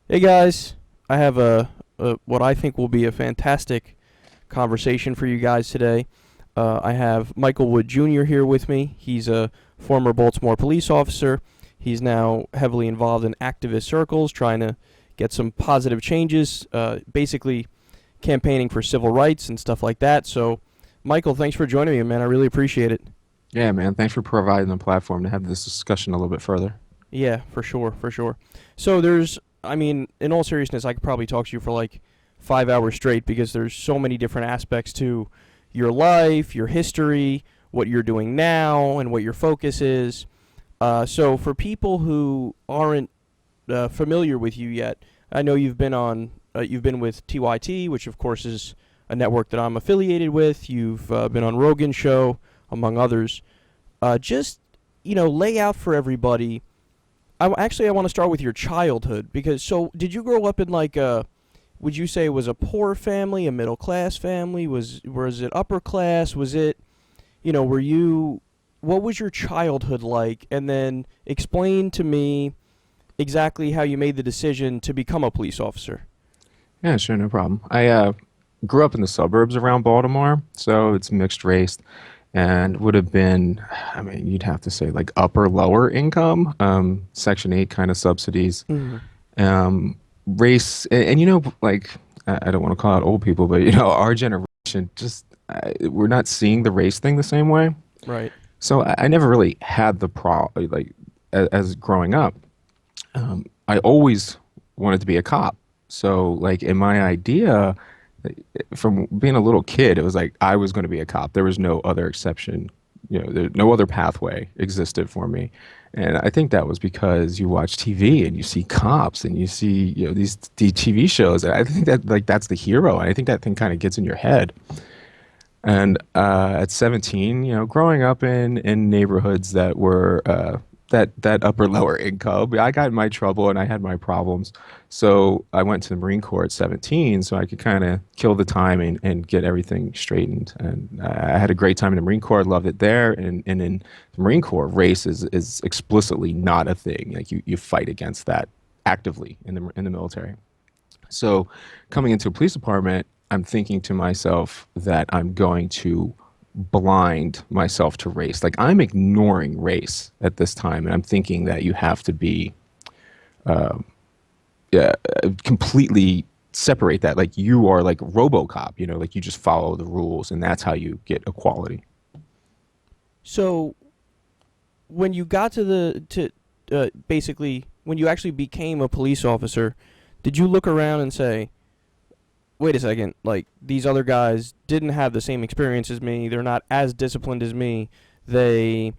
Hey guys, I have a what I think will be a fantastic conversation for you guys today. I have Michael Wood Jr. here with me. He's a former Baltimore police officer. He's now heavily involved in activist circles, trying to get some positive changes, basically campaigning for civil rights and stuff like that. So, Michael, thanks for joining me, man. I really appreciate it. Yeah, man. Thanks for providing the platform to have this discussion a little bit further. Yeah, for sure, for sure. So I mean, in all seriousness, I could probably talk to you for like 5 hours straight because there's so many different aspects to your life, your history, what you're doing now, and what your focus is. So for people who aren't familiar with you yet, I know you've been with TYT, which of course is a network that I'm affiliated with. You've been on Rogan's show, among others. Just lay out for everybody. I want to start with your childhood because did you grow up in like a would you say it was a poor family, a middle class family? Was it upper class? Was it were you what was your childhood like? And then explain to me exactly how you made the decision to become a police officer. Yeah, sure, no problem. I grew up in the suburbs around Baltimore, so it's mixed race and would have been, I mean, you'd have to say like upper, lower income, Section 8 kind of subsidies. Mhm. Race, like, I don't want to call out old people, but, our generation just, we're not seeing the race thing the same way. Right. So I never really had the like, as growing up. I always wanted to be a cop. So, like, in my idea, from being a little kid, it was like I was going to be a cop. There was no other exception. No other pathway existed for me. And I think that was because you watch TV and you see cops and you see, these TV shows. And I think that like that's the hero. And I think that thing kind of gets in your head. And at 17, growing up in neighborhoods that were that upper lower income, I got in my trouble and I had my problems. So I went to the Marine Corps at 17, so I could kind of kill the time and get everything straightened. And I had a great time in the Marine Corps. I loved it there. And in the Marine Corps, race is explicitly not a thing. Like you fight against that actively in the military. So coming into a police department, I'm thinking to myself that I'm going to blind myself to race. Like I'm ignoring race at this time, and I'm thinking that you have to be completely separate that. Like you are like RoboCop, like you just follow the rules, and that's how you get equality. So when you got to the to basically when you actually became a police officer, did you look around and say, wait a second, like these other guys didn't have the same experience as me. They're not as disciplined as me. They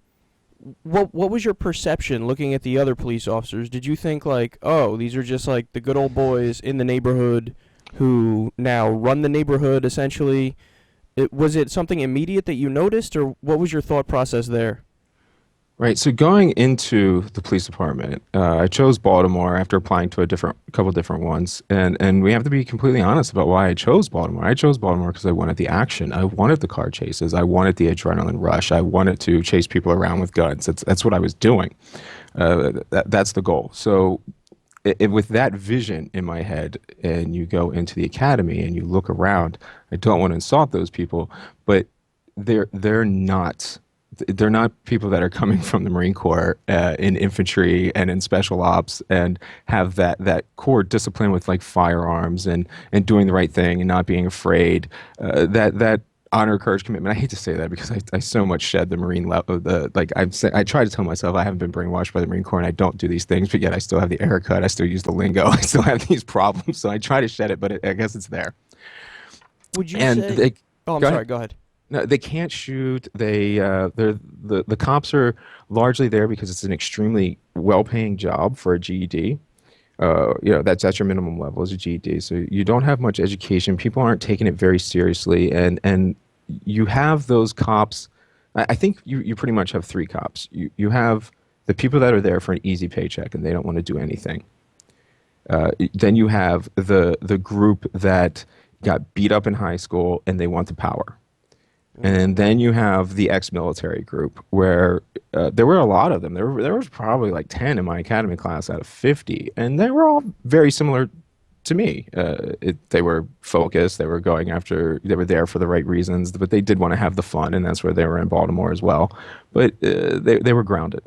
what was your perception looking at the other police officers? Did you think like, "Oh, these are just like the good old boys in the neighborhood who now run the neighborhood essentially?" Was it something immediate that you noticed or what was your thought process there? Right. So going into the police department, I chose Baltimore after applying to a couple different ones, and we have to be completely honest about why I chose Baltimore. I chose Baltimore because I wanted the action. I wanted the car chases. I wanted the adrenaline rush. I wanted to chase people around with guns. That's what I was doing. That's the goal. So with that vision in my head, and you go into the academy and you look around, I don't want to insult those people, but they're not they're not people that are coming from the Marine Corps in infantry and in special ops and have that core discipline with like firearms and doing the right thing and not being afraid. That honor, courage, commitment. I hate to say that because I so much shed the Marine level. I try to tell myself I haven't been brainwashed by the Marine Corps and I don't do these things, but yet I still have the error cut. I still use the lingo. I still have these problems. So I try to shed it, but I guess it's there. Would you And say they Oh, I'm go ahead. sorry, go ahead. No, they can't shoot. They're the cops are largely there because it's an extremely well-paying job for a GED. That's your minimum level as a GED. So you don't have much education. People aren't taking it very seriously, and you have those cops. I think you pretty much have three cops. You have the people that are there for an easy paycheck and they don't want to do anything. Then you have the group that got beat up in high school and they want the power. And then you have the ex-military group, where there were a lot of them. There was probably like 10 in my academy class out of 50, and they were all very similar to me. They were focused. They were going after. They were there for the right reasons, but they did want to have the fun, and that's where they were in Baltimore as well. But they were grounded.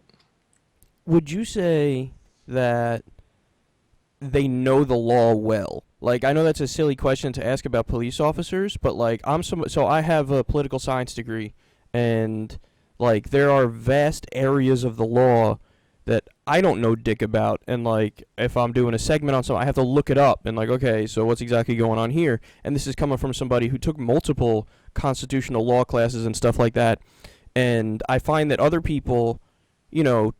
Would you say that they know the law well? Like, I know that's a silly question to ask about police officers, but like, so I have a political science degree, and like, there are vast areas of the law that I don't know dick about, and like, if I'm doing a segment on something, I have to look it up and like, okay, so what's exactly going on here? And this is coming from somebody who took multiple constitutional law classes and stuff like that, and I find that other people, you know,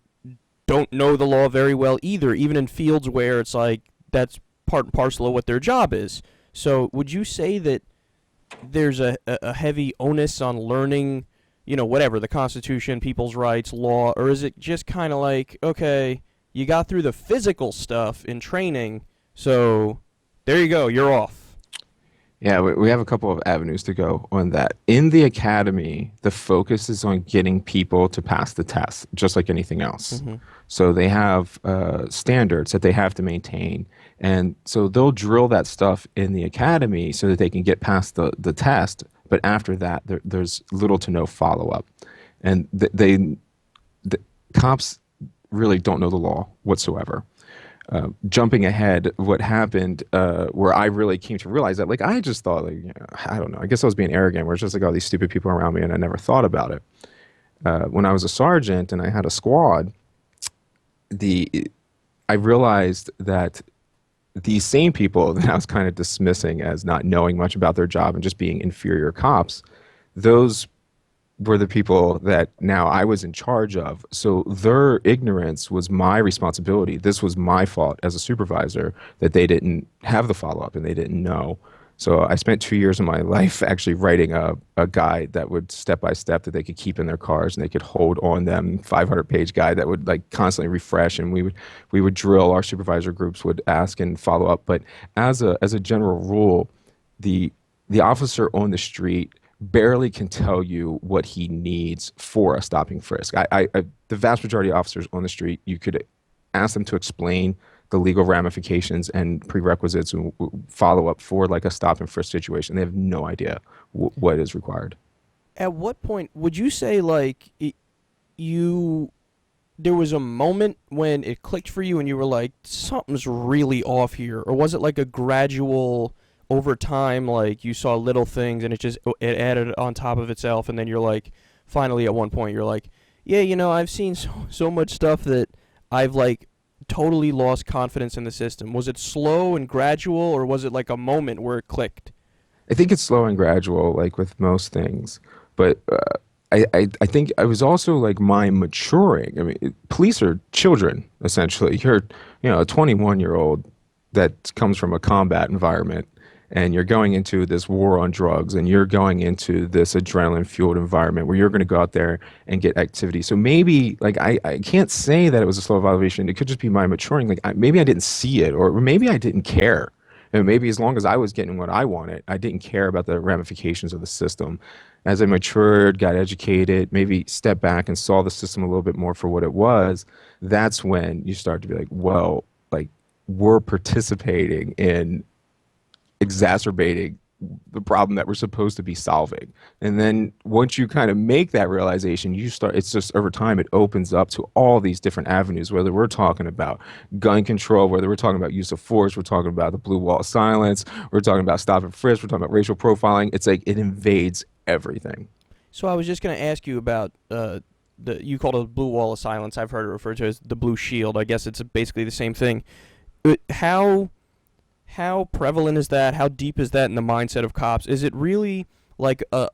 don't know the law very well either, even in fields where it's like that's part and parcel of what their job is. So would you say that there's a heavy onus on learning, whatever, the Constitution, people's rights, law, or is it just kind of like, okay, you got through the physical stuff in training, so there you go, you're off? Yeah, we have a couple of avenues to go on that. In the academy, the focus is on getting people to pass the test, just like anything else. Mm-hmm. So they have standards that they have to maintain. And so they'll drill that stuff in the academy so that they can get past the test. But after that, there's little to no follow-up. And the cops really don't know the law whatsoever. Jumping ahead, what happened where I really came to realize that, like, I just thought, like, I don't know, I guess I was being arrogant, where it's just like all these stupid people around me and I never thought about it. When I was a sergeant and I had a squad, I realized that these same people that I was kind of dismissing as not knowing much about their job and just being inferior cops, those were the people that now I was in charge of. So their ignorance was my responsibility. This was my fault as a supervisor that they didn't have the follow-up and they didn't know. So I spent 2 years of my life actually writing a guide that would step by step that they could keep in their cars and they could hold on them, 500-page guide that would like constantly refresh, and we would drill. Our supervisor groups would ask and follow up. But as a general rule, the officer on the street barely can tell you what he needs for a stopping frisk. The vast majority of officers on the street, you could ask them to explain the legal ramifications and prerequisites and follow up for like a stop and frisk situation. They have no idea what is required. At what point would you say like there was a moment when it clicked for you and you were like, something's really off here? Or was it like a gradual, over time, like you saw little things and it added on top of itself, and then you're like, finally at one point you're like, yeah, I've seen so much stuff that I've like totally lost confidence in the system? Was it slow and gradual, or was it like a moment where it clicked? I think it's slow and gradual, like with most things. But I think I was also like my maturing. I mean, police are children, essentially. You're, a 21-year-old that comes from a combat environment, and you're going into this war on drugs, and you're going into this adrenaline-fueled environment where you're going to go out there and get activity. So maybe, like, I can't say that it was a slow evaluation. It could just be my maturing. Like, maybe I didn't see it, or maybe I didn't care. And maybe as long as I was getting what I wanted, I didn't care about the ramifications of the system. As I matured, got educated, maybe stepped back and saw the system a little bit more for what it was, that's when you start to be like, well, like, we're participating in exacerbating the problem that we're supposed to be solving. And then once you kind of make that realization, it's just over time, it opens up to all these different avenues, whether we're talking about gun control, whether we're talking about use of force, we're talking about the blue wall of silence, we're talking about stop and frisk, we're talking about racial profiling. It's like it invades everything. So I was just going to ask you about you called it the blue wall of silence. I've heard it referred to as the blue shield. I guess it's basically the same thing. How prevalent is that? How deep is that in the mindset of cops? Is it really like a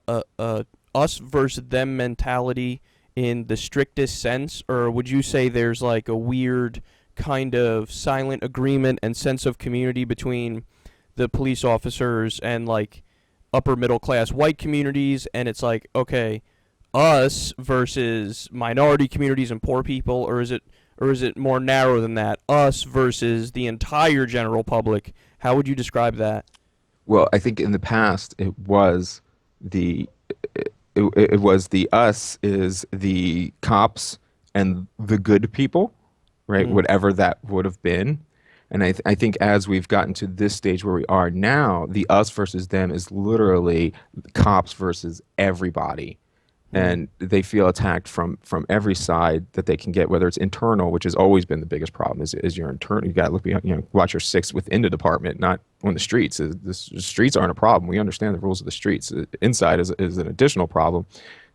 us versus them mentality in the strictest sense, or would you say there's like a weird kind of silent agreement and sense of community between the police officers and like upper middle class white communities, and it's like, okay, us versus minority communities and poor people, or is it more narrow than that? Us versus the entire general public. How would you describe that? Well, I think in the past it was the it was the us is the cops and the good people, right? Mm. Whatever that would have been. And I think as we've gotten to this stage where we are now, the us versus them is literally cops versus everybody. Mm. And they feel attacked from every side that they can get, whether it's internal, which has always been the biggest problem, is your internal. You got to look behind, watch your six within the department, not on the streets. The streets aren't a problem. We understand the rules of the streets. Inside is an additional problem.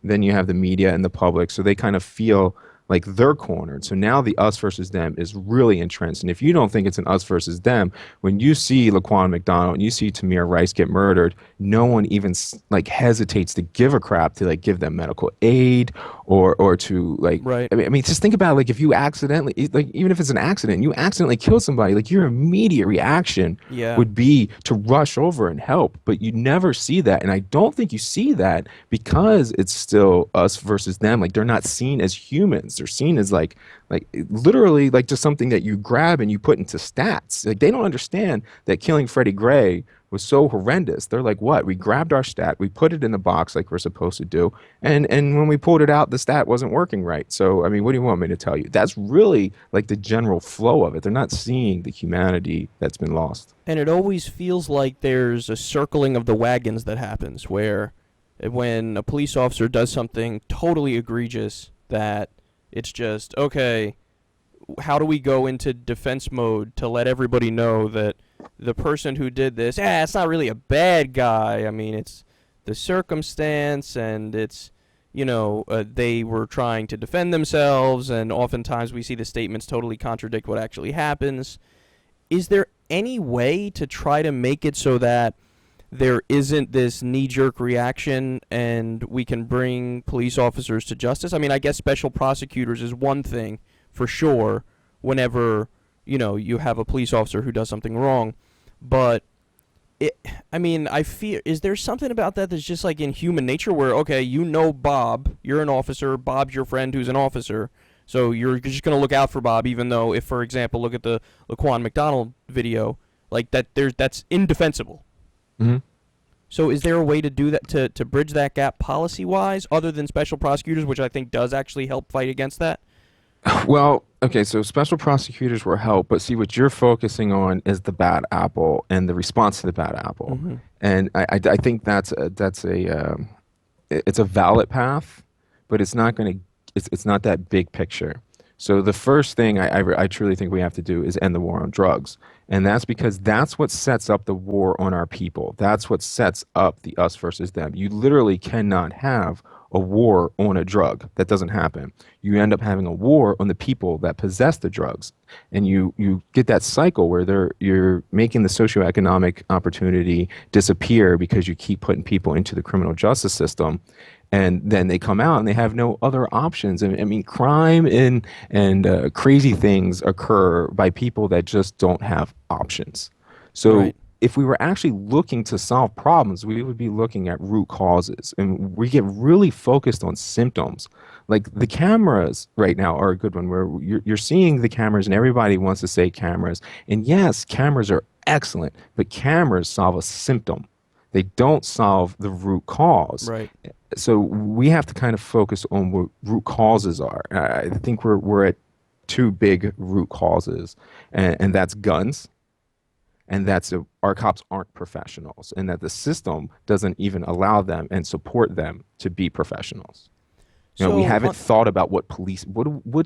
Then you have the media and the public, so they kind of feel like they're cornered. So now the us versus them is really entrenched. And if you don't think it's an us versus them, when you see Laquan McDonald and you see Tamir Rice get murdered, no one even like hesitates to give a crap to like give them medical aid or to like. Right. I mean, just think about like if you accidentally, like even if it's an accident, you accidentally kill somebody, like your immediate reaction Yeah. would be to rush over and help. But you never see that, and I don't think you see that because it's still us versus them. Like they're not seen as humans. They're seen as like literally like just something that you grab and you put into stats. Like they don't understand that killing Freddie Gray was so horrendous. They're like, what? We grabbed our stat, we put it in the box like we're supposed to do, and when we pulled it out, the stat wasn't working right. So I mean, what do you want me to tell you? That's really like the general flow of it. They're not seeing the humanity that's been lost. And it always feels like there's a circling of the wagons that happens where when a police officer does something totally egregious that it's just, okay, how do we go into defense mode to let everybody know that the person who did this, it's not really a bad guy. I mean, it's the circumstance and it's, they were trying to defend themselves, and oftentimes we see the statements totally contradict what actually happens. Is there any way to try to make it so that there isn't this knee-jerk reaction and we can bring police officers to justice? I mean, I guess special prosecutors is one thing for sure whenever, you have a police officer who does something wrong. But, I fear, is there something about that that's just like in human nature where, okay, Bob, you're an officer, Bob's your friend who's an officer, so you're just going to look out for Bob, even though if, for example, look at the Laquan McDonald video, like that's indefensible. Mm-hmm. So is there a way to do that, to bridge that gap policy-wise, other than special prosecutors, which I think does actually help fight against that? Well, okay, so special prosecutors will help, but see what you're focusing on is the bad apple and the response to the bad apple, Mm-hmm. and I think it's a valid path, but it's not going to it's not that big picture. So the first thing I truly think we have to do is end the war on drugs. And that's because that's what sets up the war on our people. That's what sets up the us versus them. You literally cannot have a war on a drug. That doesn't happen. You end up having a war on the people that possess the drugs. And you get that cycle where you're making the socioeconomic opportunity disappear because you keep putting people into the criminal justice system. And then they come out and they have no other options. I mean, crime and crazy things occur by people that just don't have options. So Right. if we were actually looking to solve problems, we would be looking at root causes. And we get really focused on symptoms. Like the cameras right now are a good one where you're seeing the cameras and everybody wants to say cameras. And yes, cameras are excellent, but cameras solve a symptom. They don't solve the root cause. Right. So we have to kind of focus on what root causes are. I think we're at two big root causes, and that's guns, and that's our cops aren't professionals, and that the system doesn't even allow them and support them to be professionals. We haven't thought about what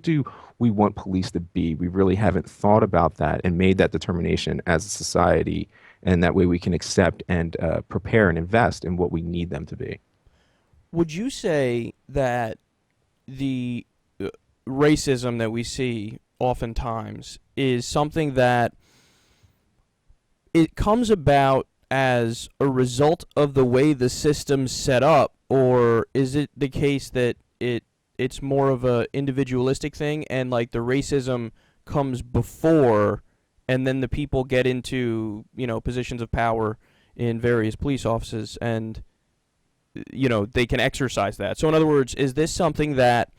do we want police to be. We really haven't thought about that and made that determination as a society, and that way we can accept and prepare and invest in what we need them to be. Would you say that the racism that we see oftentimes is something that it comes about as a result of the way the system's set up, or is it the case that it's more of a individualistic thing and like the racism comes before and then the people get into, positions of power in various police offices and they can exercise that. So in other words, is this something that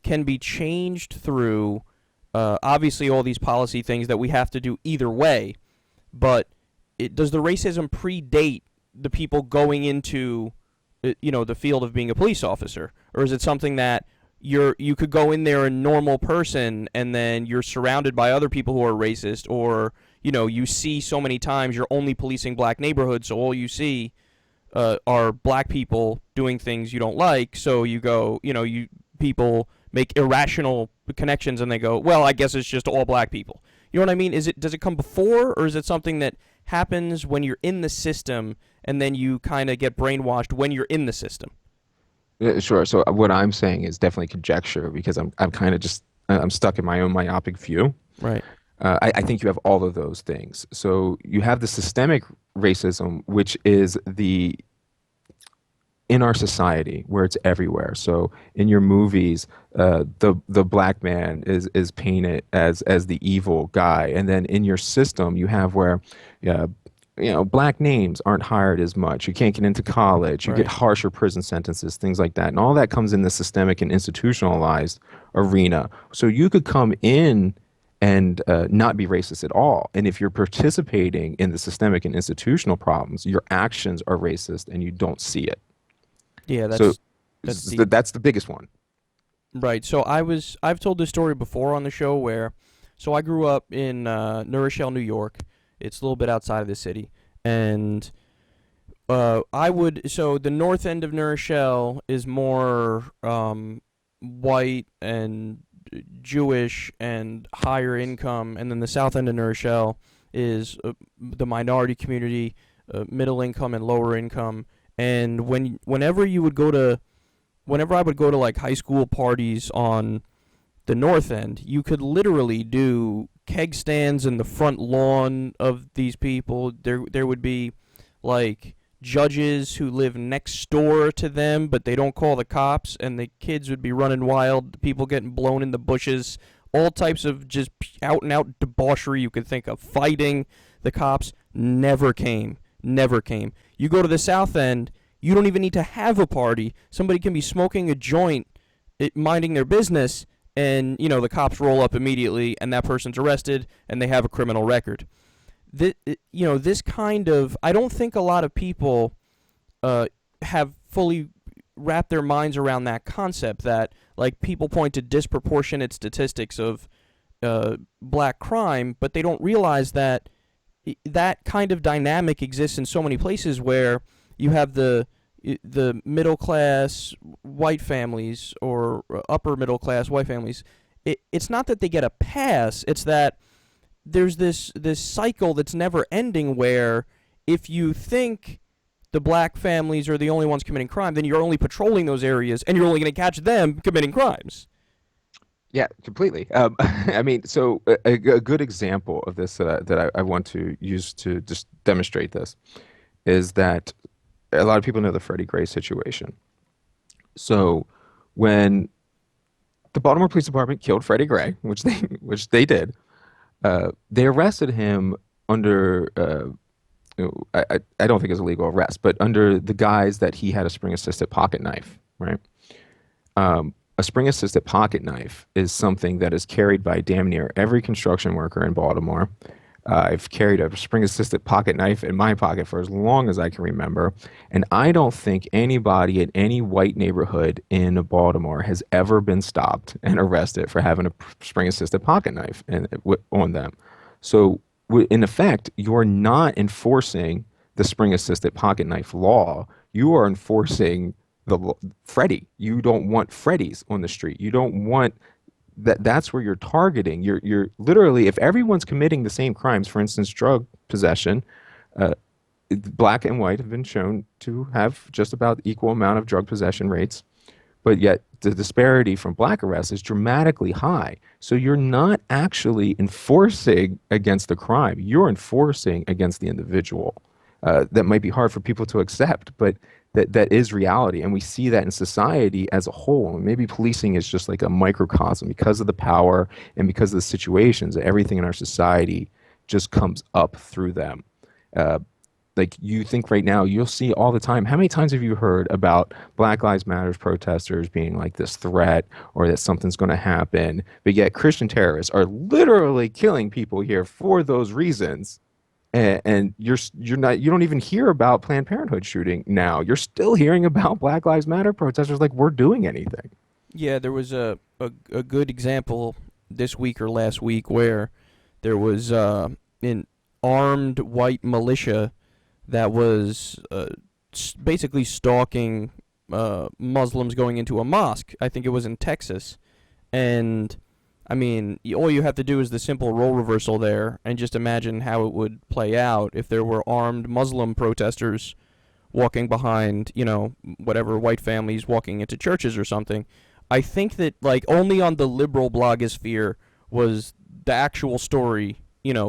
can be changed through obviously all these policy things that we have to do either way, but does the racism predate the people going into the field of being a police officer, or is it something that you could go in there a normal person and then you're surrounded by other people who are racist, or you see so many times you're only policing black neighborhoods, so all you see are black people doing things you don't like, so you go, you people make irrational connections and they go, well, I guess it's just all black people. You know what I mean? Does it come before, or is it something that happens when you're in the system and then you kind of get brainwashed when you're in the system? Yeah, sure. So what I'm saying is definitely conjecture because I'm kind of just I'm stuck in my own myopic view. Right. I think you have all of those things. So you have the systemic racism, which is in our society where it's everywhere. So in your movies, the black man is painted as the evil guy, and then in your system you have where, black names aren't hired as much. You can't get into college. You get Right. harsher prison sentences, things like that, and all that comes in the systemic and institutionalized arena. So you could come in and not be racist at all. And if you're participating in the systemic and institutional problems, your actions are racist and you don't see it. Yeah, So that's deep. that's the biggest one. Right. So I've told this story before on the show where, so I grew up in New Rochelle, New York. It's a little bit outside of the city, and so the north end of New Rochelle is more white and Jewish and higher income, and then the south end of New Rochelle is the minority community, middle income and lower income. And whenever I would go to like high school parties on the north end, you could literally do keg stands in the front lawn of these people. There would be like judges who live next door to them, but they don't call the cops, and the kids would be running wild, people getting blown in the bushes, all types of just out and out debauchery you could think of. Fighting. The cops never came. Never came. You go to the south end, you don't even need to have a party. Somebody can be smoking a joint, minding their business, and the cops roll up immediately, and that person's arrested, and they have a criminal record. This kind of, I don't think a lot of people have fully wrapped their minds around that concept, that like people point to disproportionate statistics of black crime, but they don't realize that that kind of dynamic exists in so many places where you have the middle class white families or upper middle class white families. It's not that they get a pass, it's that there's this cycle that's never ending where if you think the black families are the only ones committing crime, then you're only patrolling those areas and you're only going to catch them committing crimes. Yeah, completely. I mean, so a good example of this that I want to use to just demonstrate this is that a lot of people know the Freddie Gray situation. So when the Baltimore Police Department killed Freddie Gray, which they did, they arrested him under I don't think it was a legal arrest, but under the guise that he had a spring-assisted pocket knife, right? A spring-assisted pocket knife is something that is carried by damn near every construction worker in Baltimore. I've carried a spring-assisted pocket knife in my pocket for as long as I can remember, and I don't think anybody in any white neighborhood in Baltimore has ever been stopped and arrested for having a spring-assisted pocket knife on them. So, in effect, you're not enforcing the spring-assisted pocket knife law. You are enforcing Freddie. You don't want Freddies on the street. You don't want that. That's where you're targeting. You're literally, if everyone's committing the same crimes, for instance, drug possession, black and white have been shown to have just about equal amount of drug possession rates, but yet the disparity from black arrests is dramatically high. So you're not actually enforcing against the crime. You're enforcing against the individual. That might be hard for people to accept, but that is reality. And we see that in society as a whole. And maybe policing is just like a microcosm because of the power and because of the situations. Everything in our society just comes up through them. Like you think right now, you'll see all the time. How many times have you heard about Black Lives Matter protesters being like this threat or that something's going to happen? But yet Christian terrorists are literally killing people here for those reasons. And you don't even hear about Planned Parenthood shooting now. You're still hearing about Black Lives Matter protesters like we're doing anything. Yeah, there was a good example this week or last week where there was an armed white militia that was basically stalking Muslims going into a mosque. I think it was in Texas. And, I mean, all you have to do is the simple role reversal there and just imagine how it would play out if there were armed Muslim protesters walking behind, whatever white families walking into churches or something. I think that, like, only on the liberal blogosphere was the actual story,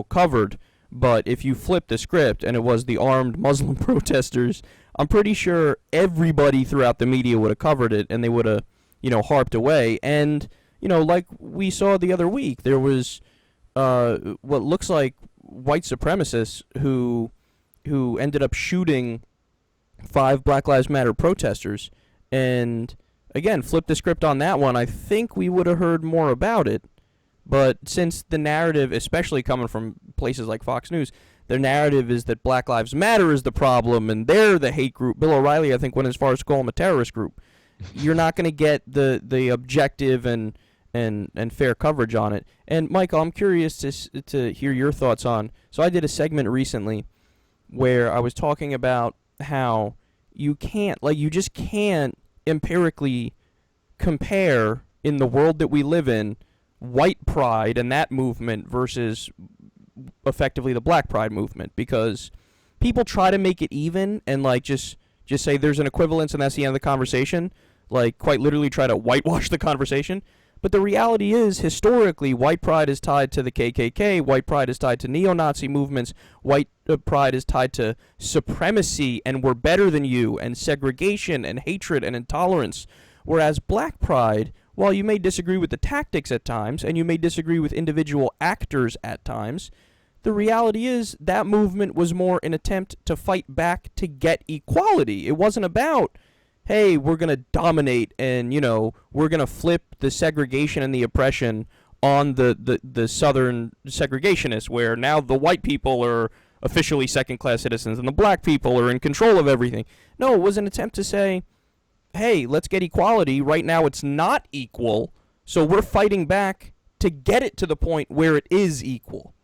covered. But if you flip the script and it was the armed Muslim protesters, I'm pretty sure everybody throughout the media would have covered it and they would have, harped away. And, like we saw the other week, there was what looks like white supremacists who ended up shooting 5 Black Lives Matter protesters. And again, flip the script on that one, I think we would have heard more about it. But since the narrative, especially coming from places like Fox News, their narrative is that Black Lives Matter is the problem and they're the hate group. Bill O'Reilly, I think, went as far as to call them a terrorist group. You're not going to get the objective and fair coverage on it. And Michael, I'm curious to hear your thoughts on. So I did a segment recently where I was talking about how you just can't empirically compare in the world that we live in white pride and that movement versus effectively the black pride movement, because people try to make it even and just say there's an equivalence and that's the end of the conversation, like quite literally try to whitewash the conversation. But the reality is, historically, white pride is tied to the KKK, white pride is tied to neo-Nazi movements, white pride is tied to supremacy and we're better than you, and segregation and hatred and intolerance, whereas black pride, while you may disagree with the tactics at times, and you may disagree with individual actors at times, the reality is that movement was more an attempt to fight back to get equality. It wasn't about, hey, we're going to dominate and, we're going to flip the segregation and the oppression on the southern segregationists, where now the white people are officially second-class citizens and the black people are in control of everything. No, it was an attempt to say, hey, let's get equality. Right now it's not equal, so we're fighting back to get it to the point where it is equal.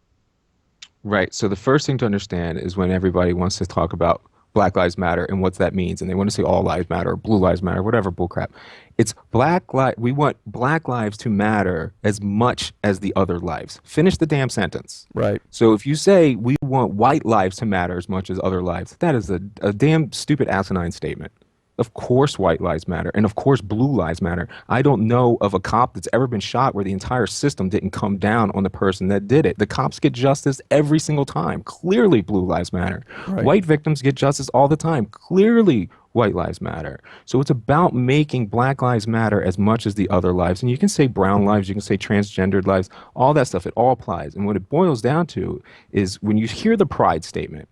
Right. So the first thing to understand is when everybody wants to talk about Black Lives Matter and what that means, and they want to say all lives matter or blue lives matter, whatever bullcrap. It's we want black lives to matter as much as the other lives. Finish the damn sentence. Right. So if you say we want white lives to matter as much as other lives, that is a damn stupid asinine statement. Of course white lives matter, and of course blue lives matter. I don't know of a cop that's ever been shot where the entire system didn't come down on the person that did it. The cops get justice every single time. Clearly blue lives matter. Right. White victims get justice all the time. Clearly white lives matter. So it's about making black lives matter as much as the other lives. And you can say brown lives, you can say transgendered lives, all that stuff, it all applies. And what it boils down to is when you hear the pride statement,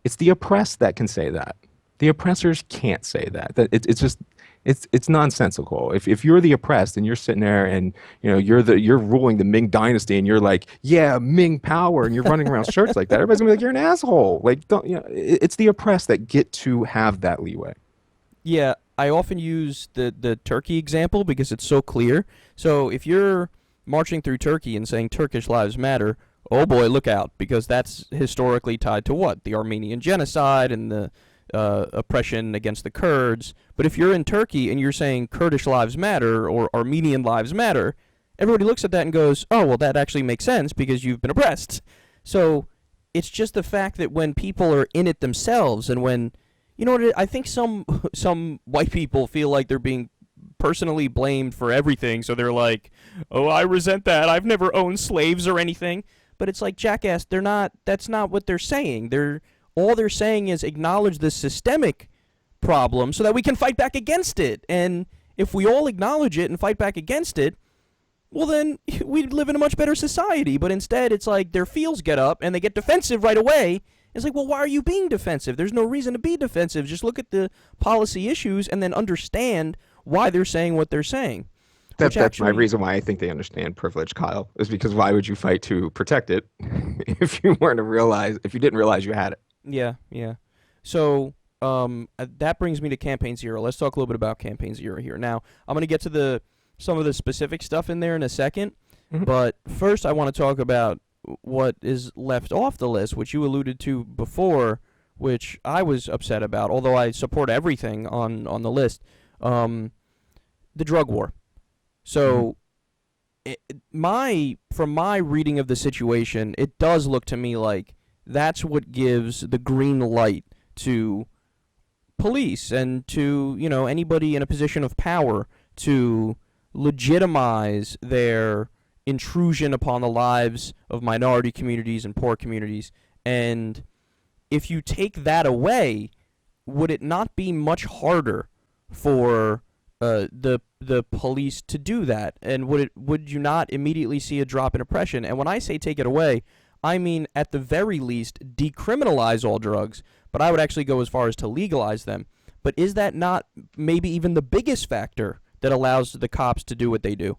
it's the oppressed that can say that. The oppressors can't say that. It's nonsensical. If you're the oppressed and you're sitting there and you're ruling the Ming dynasty and you're like, yeah, Ming power, and you're running around shirts like that, everybody's gonna be like, you're an asshole. Like, don't it's the oppressed that get to have that leeway. Yeah, I often use the Turkey example because it's so clear. So if you're marching through Turkey and saying Turkish lives matter, oh boy, look out, because that's historically tied to what? The Armenian genocide and the oppression against the Kurds. But if you're in Turkey and you're saying Kurdish lives matter or Armenian lives matter, everybody looks at that and goes, oh, well, that actually makes sense because you've been oppressed. So it's just the fact that when people are in it themselves and when, I think some white people feel like they're being personally blamed for everything. So they're like, oh, I resent that. I've never owned slaves or anything. But it's like, jackass, that's not what they're saying. All they're saying is acknowledge the systemic problem so that we can fight back against it. And if we all acknowledge it and fight back against it, well, then we'd live in a much better society. But instead, it's like their feels get up and they get defensive right away. It's like, well, why are you being defensive? There's no reason to be defensive. Just look at the policy issues and then understand why they're saying what they're saying. which That's my actually, reason why I think they understand privilege, Kyle, is because why would you fight to protect it if you didn't realize you had it? yeah, yeah. So that brings me to Campaign Zero. Let's talk a little bit about Campaign Zero here. Now, I'm going to get to the some of the specific stuff in there in a second, Mhm. but first I want to talk about what is left off the list, which you alluded to before, which I was upset about, although I support everything on the list. Um, the drug war. Mhm. So from my reading of the situation, it does look to me like that's what gives the green light to police and to anybody in a position of power to legitimize their intrusion upon the lives of minority communities and poor communities. And if you take that away, would it not be much harder for the police to do that? And would you not immediately see a drop in oppression? And when I say take it away, I mean at the very least decriminalize all drugs, but I would actually go as far as to legalize them. But is that not maybe even the biggest factor that allows the cops to do what they do?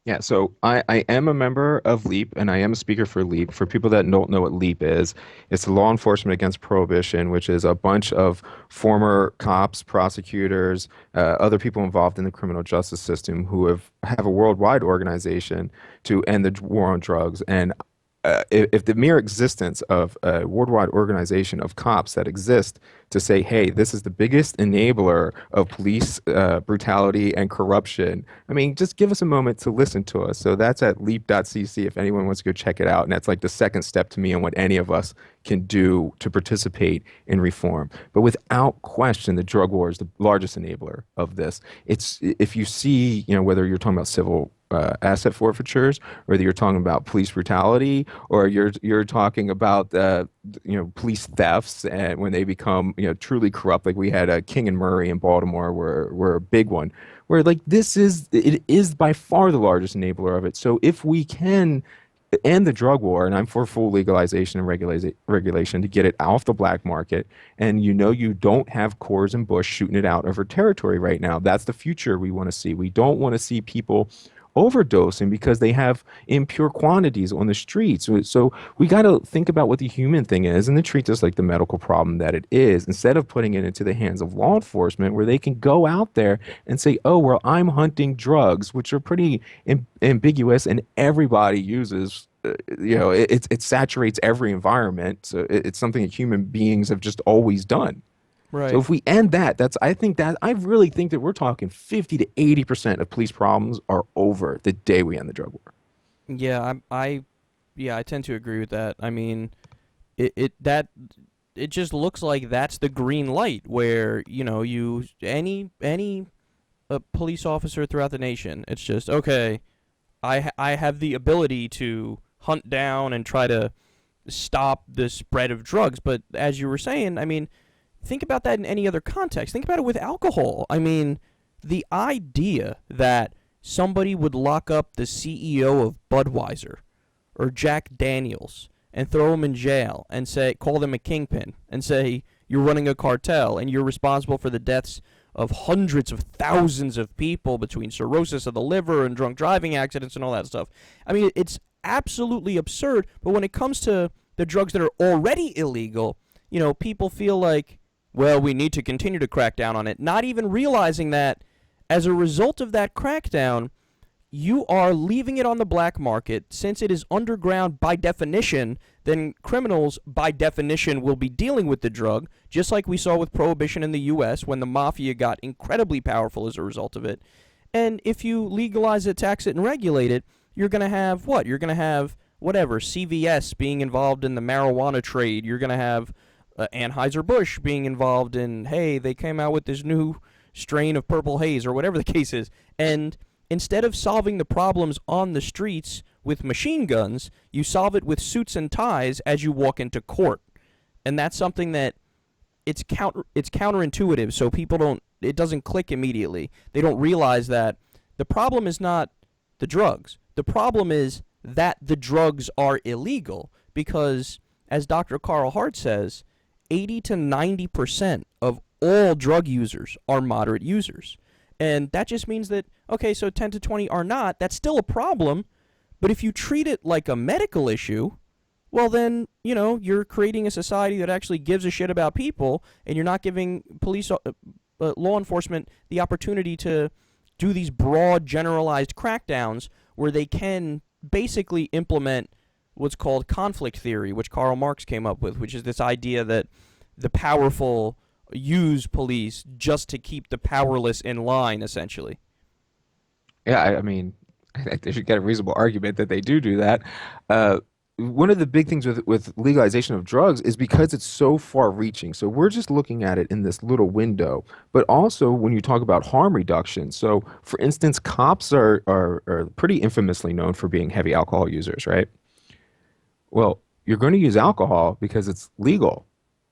Yeah, so I am a member of LEAP and I am a speaker for LEAP. For people that don't know what LEAP is, it's the Law Enforcement Against Prohibition, which is a bunch of former cops, prosecutors, other people involved in the criminal justice system who have a worldwide organization to end the war on drugs. And if the mere existence of a worldwide organization of cops that exist to say, hey, this is the biggest enabler of police brutality and corruption, I mean, just give us a moment to listen to us. So that's at leap.cc if anyone wants to go check it out. And that's like the second step to me on what any of us can do to participate in reform. But without question, the drug war is the largest enabler of this. It's if you see, whether you're talking about civil asset forfeitures, whether you're talking about police brutality, or you're talking about police thefts and when they become truly corrupt, like we had King and Murray in Baltimore, were a big one, where like it is by far the largest enabler of it. So if we can end the drug war, and I'm for full legalization and regulation to get it off the black market, and you don't have Coors and Bush shooting it out over territory right now. That's the future we want to see. We don't want to see people overdosing because they have impure quantities on the streets. So we got to think about what the human thing is and then treat this like the medical problem that it is, instead of putting it into the hands of law enforcement where they can go out there and say, oh, well, I'm hunting drugs, which are pretty ambiguous and everybody uses. It saturates every environment. So it's something that human beings have just always done. So Right. if we end that, I really think that we're talking 50 to 80% of police problems are over the day we end the drug war. Yeah, I tend to agree with that. I mean, it just looks like that's the green light where you any a police officer throughout the nation, it's just okay. I have the ability to hunt down and try to stop the spread of drugs, but as you were saying, I mean, think about that in any other context. Think about it with alcohol. I mean, the idea that somebody would lock up the CEO of Budweiser or Jack Daniels and throw him in jail and call them a kingpin and say you're running a cartel and you're responsible for the deaths of hundreds of thousands of people between cirrhosis of the liver and drunk driving accidents and all that stuff. I mean, it's absolutely absurd, but when it comes to the drugs that are already illegal, people feel like, well, we need to continue to crack down on it, not even realizing that as a result of that crackdown, you are leaving it on the black market. Since it is underground by definition, then criminals by definition will be dealing with the drug, just like we saw with Prohibition in the U.S. when the mafia got incredibly powerful as a result of it. And if you legalize it, tax it, and regulate it, you're going to have what? You're going to have whatever, CVS being involved in the marijuana trade. You're going to have Anheuser-Busch being involved in, hey, they came out with this new strain of purple haze or whatever the case is. And instead of solving the problems on the streets with machine guns, you solve it with suits and ties as you walk into court. And that's something that it's counterintuitive, so it doesn't click immediately. They don't realize that the problem is not the drugs. The problem is that the drugs are illegal because, as Dr. Carl Hart says, 80 to 90% of all drug users are moderate users. And that just means that, okay, so 10 to 20 are not. That's still a problem. But if you treat it like a medical issue, well, then, you're creating a society that actually gives a shit about people, and you're not giving law enforcement the opportunity to do these broad, generalized crackdowns where they can basically implement what's called conflict theory, which Karl Marx came up with, which is this idea that the powerful use police just to keep the powerless in line, essentially. Yeah, I mean, I think they should get a reasonable argument that they do that. Uh, One of the big things with legalization of drugs is because it's so far-reaching. So we're just looking at it in this little window. But also, when you talk about harm reduction, so for instance, cops are pretty infamously known for being heavy alcohol users, right? Well, you're going to use alcohol because it's legal.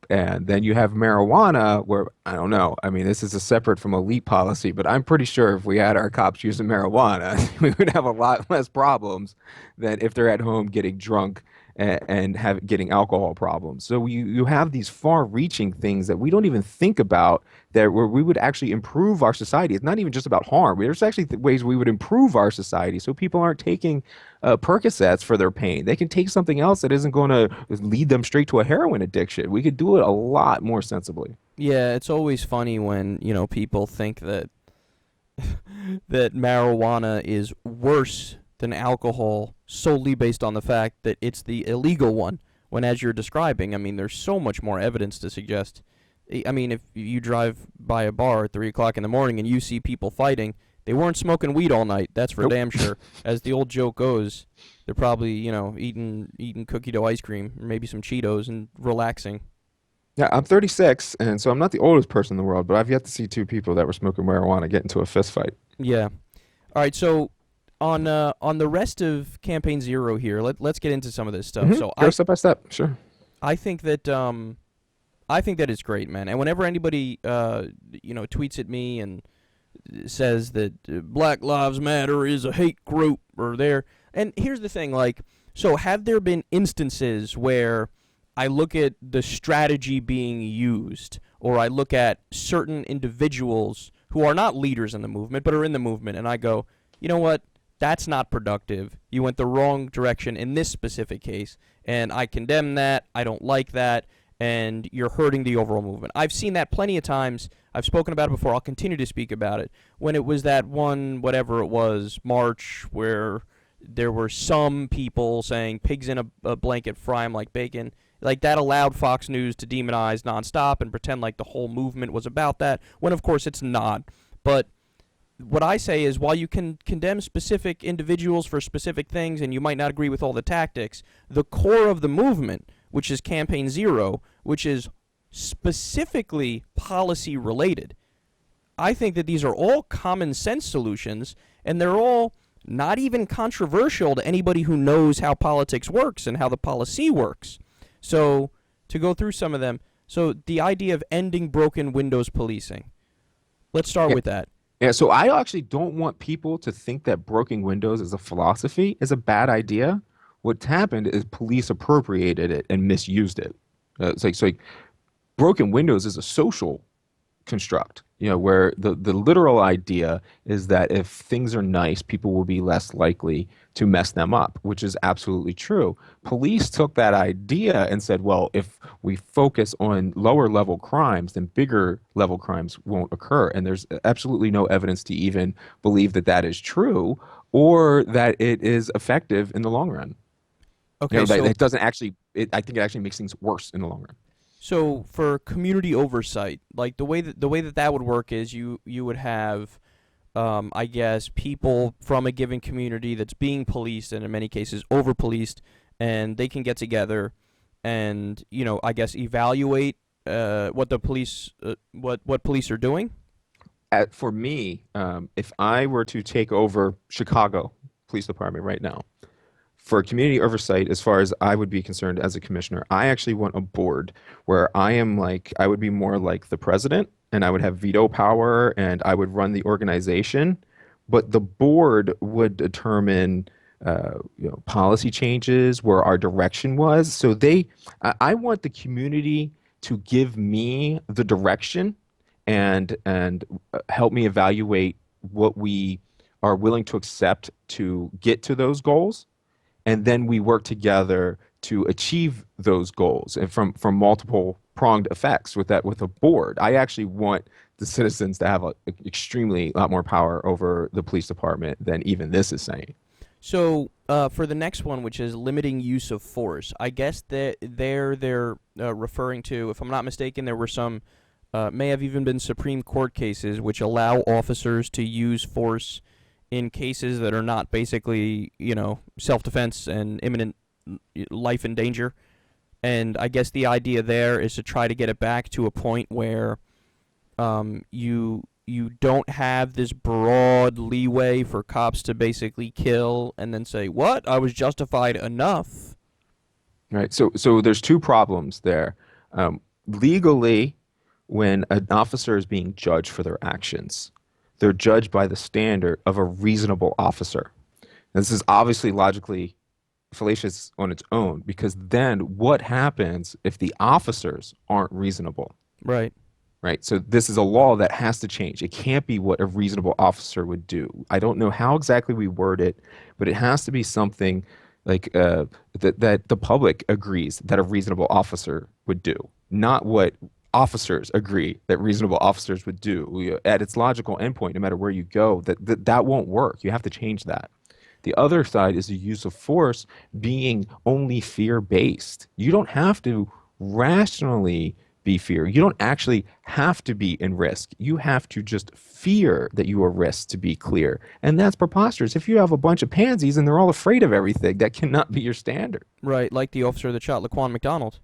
And then you have marijuana, where I don't know. I mean, this is a separate from elite policy, but I'm pretty sure if we had our cops using marijuana, we would have a lot less problems than if they're at home getting drunk and have getting alcohol problems. So you have these far-reaching things that we don't even think about, that where we would actually improve our society. It's not even just about harm. There's actually ways we would improve our society so people aren't taking Percocets for their pain. They can take something else that isn't going to lead them straight to a heroin addiction. We could do it a lot more sensibly. Yeah, it's always funny when, people think that that marijuana is worse than alcohol solely based on the fact that it's the illegal one. When, as you're describing, I mean, there's so much more evidence to suggest. I mean, if you drive by a bar at 3 o'clock in the morning and you see people fighting, they weren't smoking weed all night. That's for Nope. damn sure. As the old joke goes, they're probably, eating cookie dough ice cream or maybe some Cheetos and relaxing. Yeah, I'm 36, and so I'm not the oldest person in the world, but I've yet to see two people that were smoking marijuana get into a fist fight. Yeah. All right. So on the rest of Campaign Zero here, let's get into some of this stuff. So Go step by step. Sure. I think that it's great, man. And whenever anybody tweets at me and says that Black Lives Matter is a hate group or there, and here's the thing, like, so have there been instances where I look at the strategy being used, or I look at certain individuals who are not leaders in the movement but are in the movement, and I go, you know what? That's not productive. You went the wrong direction in this specific case, and I condemn that. I don't like that, and you're hurting the overall movement. I've seen that plenty of times. I've spoken about it before. I'll continue to speak about it. When it was that one, whatever it was, March, where there were some people saying pigs in a blanket, fry 'em like bacon. Like, that allowed Fox News to demonize nonstop and pretend like the whole movement was about that, when of course it's not. But what I say is, while you can condemn specific individuals for specific things and you might not agree with all the tactics, the core of the movement, which is Campaign Zero, which is specifically policy related, I think that these are all common sense solutions, and they're all not even controversial to anybody who knows how politics works and how the policy works. So, to go through some of them, so the idea of ending broken windows policing. Let's start with that. Yeah, so I actually don't want people to think that broken windows is a philosophy is a bad idea. What's happened is police appropriated it and misused it. It's like broken windows is a social construct, where the literal idea is that if things are nice, people will be less likely to mess them up, which is absolutely true. Police took that idea and said, well, if we focus on lower level crimes, then bigger level crimes won't occur. And there's absolutely no evidence to even believe that that is true or that it is effective in the long run. Okay, That so it doesn't actually, I think it actually makes things worse in the long run. So for community oversight, like the way that would work is you would have, I guess, people from a given community that's being policed and in many cases over policed, and they can get together and I guess evaluate what the police what police are doing. For me, if I were to take over Chicago Police Department right now, for community oversight, as far as I would be concerned as a commissioner, I actually want a board where I would be more like the president and I would have veto power and I would run the organization, but the board would determine policy changes, where our direction was. So I want the community to give me the direction and help me evaluate what we are willing to accept to get to those goals, and then we work together to achieve those goals, and from multiple pronged effects with that, with a board. I actually want the citizens to have a extremely lot more power over the police department than even this is saying. So for the next one, which is limiting use of force, I guess that they're referring to, if I'm not mistaken, there were some may have even been Supreme Court cases which allow officers to use force in cases that are not basically, self-defense and imminent life in danger. And I guess the idea there is to try to get it back to a point where you don't have this broad leeway for cops to basically kill and then say, "What? I was justified enough." Right. So there's two problems there. Legally, when an officer is being judged for their actions, they're judged by the standard of a reasonable officer. And this is obviously logically fallacious on its own, because then what happens if the officers aren't reasonable? Right. Right. So this is a law that has to change. It can't be what a reasonable officer would do. I don't know how exactly we word it, but it has to be something like that the public agrees that a reasonable officer would do, not what officers agree that reasonable officers would do. At its logical endpoint, no matter where you go, that won't work. You have to change that. The other side is the use of force being only fear-based. You don't have to rationally be fear. You don't actually have to be in risk. You have to just fear that you are risk, to be clear. And that's preposterous. If you have a bunch of pansies and they're all afraid of everything, that cannot be your standard. Right, like the officer that shot Laquan McDonald.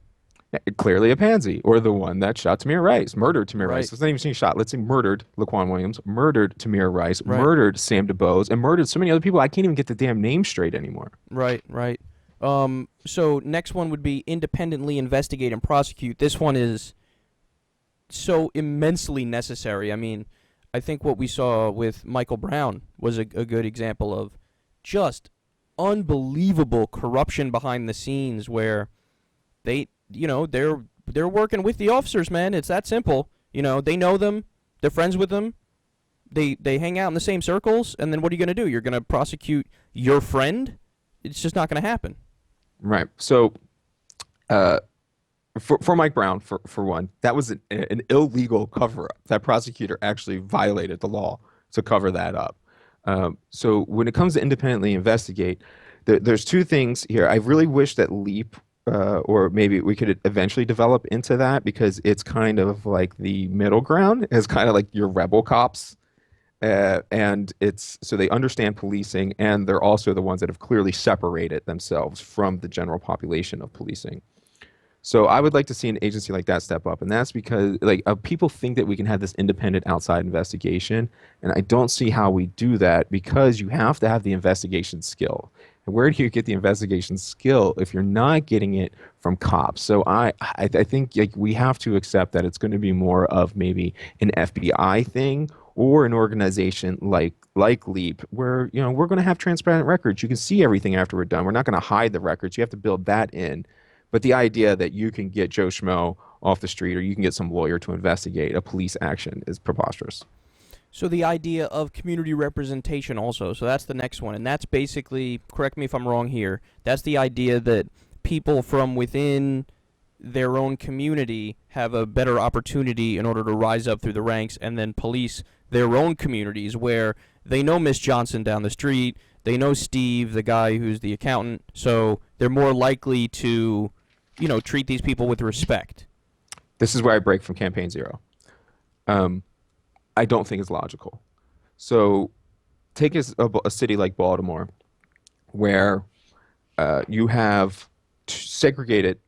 Clearly a pansy, or the one that shot Tamir Rice, murdered Tamir Right. Rice. Let's not even say shot. Let's say murdered Laquan Williams, murdered Tamir Rice, Right. murdered Sam DuBose, and murdered so many other people. I can't even get the damn name straight anymore. Right, right. So next one would be independently investigate and prosecute. This one is so immensely necessary. I mean, I think what we saw with Michael Brown was a good example of just unbelievable corruption behind the scenes, where they're working with the officers, man. It's that simple. They know them, they're friends with them, they hang out in the same circles, and then what are you going to do? You're going to prosecute your friend? It's just not going to happen. Right. So, for Mike Brown, for one, that was an illegal cover-up. That prosecutor actually violated the law to cover that up. So when it comes to independently investigate, there's two things here. I really wish that LEAP, or maybe we could eventually develop into that, because it's kind of like the middle ground. It's kind of like your rebel cops. And it's so they understand policing, and they're also the ones that have clearly separated themselves from the general population of policing. So I would like to see an agency like that step up, and that's because people think that we can have this independent outside investigation, and I don't see how we do that, because you have to have the investigation skill. And where do you get the investigation skill if you're not getting it from cops? So I think we have to accept that it's going to be more of maybe an FBI thing, or an organization like LEAP, where we're going to have transparent records. You can see everything after we're done. We're not going to hide the records. You have to build that in. But the idea that you can get Joe Schmo off the street, or you can get some lawyer to investigate a police action, is preposterous. So the idea of community representation also. So that's the next one. And that's basically, correct me if I'm wrong here, that's the idea that people from within their own community have a better opportunity in order to rise up through the ranks and then police their own communities, where they know Miss Johnson down the street, they know Steve, the guy who's the accountant, so they're more likely to, treat these people with respect. This is where I break from Campaign Zero. I don't think it's logical. So take a city like Baltimore, where you have segregated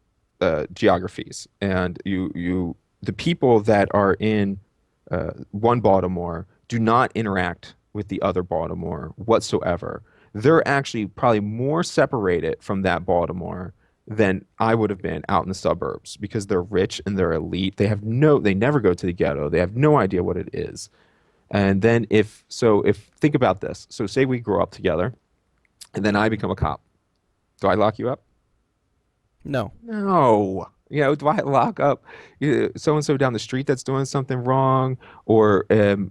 geographies, and the people that are in one Baltimore do not interact with the other Baltimore whatsoever. They're actually probably more separated from that Baltimore than I would have been out in the suburbs, because they're rich and they're elite. They never go to the ghetto. They have no idea what it is. And then if think about this. So say we grow up together, and then I become a cop. Do I lock you up? No. No. Do I lock up so and so down the street that's doing something wrong? Or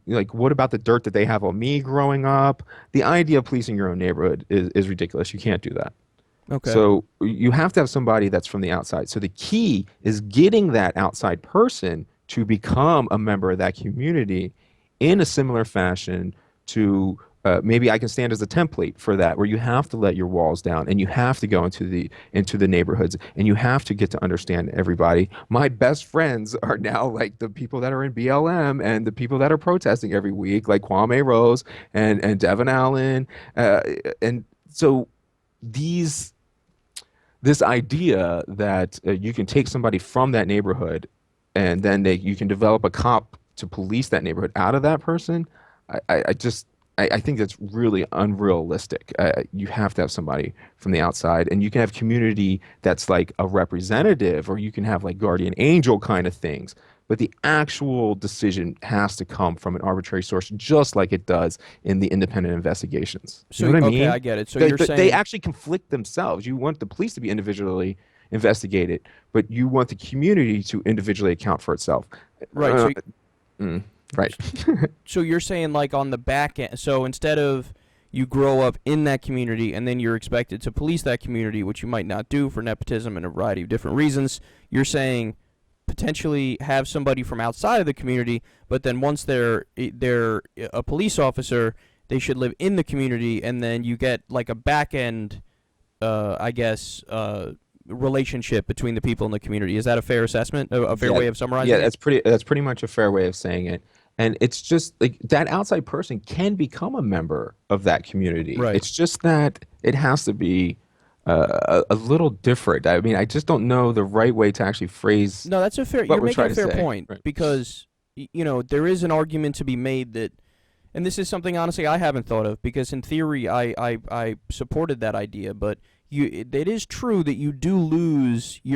like, what about the dirt that they have on me growing up? The idea of policing your own neighborhood is ridiculous. You can't do that. Okay. So you have to have somebody that's from the outside. So the key is getting that outside person to become a member of that community in a similar fashion to maybe I can stand as a template for that, where you have to let your walls down and you have to go into the neighborhoods and you have to get to understand everybody. My best friends are now like the people that are in BLM and the people that are protesting every week, like Kwame Rose and Devin Allen, and so these this idea that you can take somebody from that neighborhood and then you can develop a cop to police that neighborhood out of that person. I think that's really unrealistic. You have to have somebody from the outside, and you can have community that's like a representative, or you can have like guardian angel kind of things. But the actual decision has to come from an arbitrary source, just like it does in the independent investigations. You So know what I okay, mean? I get it. So you're They saying actually conflict themselves. You want the police to be individually investigated, but you want the community to individually account for itself. right. Uh, mm, right. So you're saying like on the back end. So instead of you grow up in that community and then you're expected to police that community, which you might not do for nepotism and a variety of different reasons, you're saying potentially have somebody from outside of the community, but then once they're a police officer, they should live in the community, and then you get like a back end, I guess, relationship between the people in the community. Is that a fair assessment? A fair Yeah, way of summarizing yeah, it? that's pretty much a fair way of saying it. And it's just like that outside person can become a member of that community. Right. It's just that it has to be a little different. I mean, I just don't know the right way to actually phrase No, that's a fair. what You're we're making trying a to fair say. point Right. because there is an argument to be made that, and this is something honestly I haven't thought of because in theory I supported that idea, but it is true that you're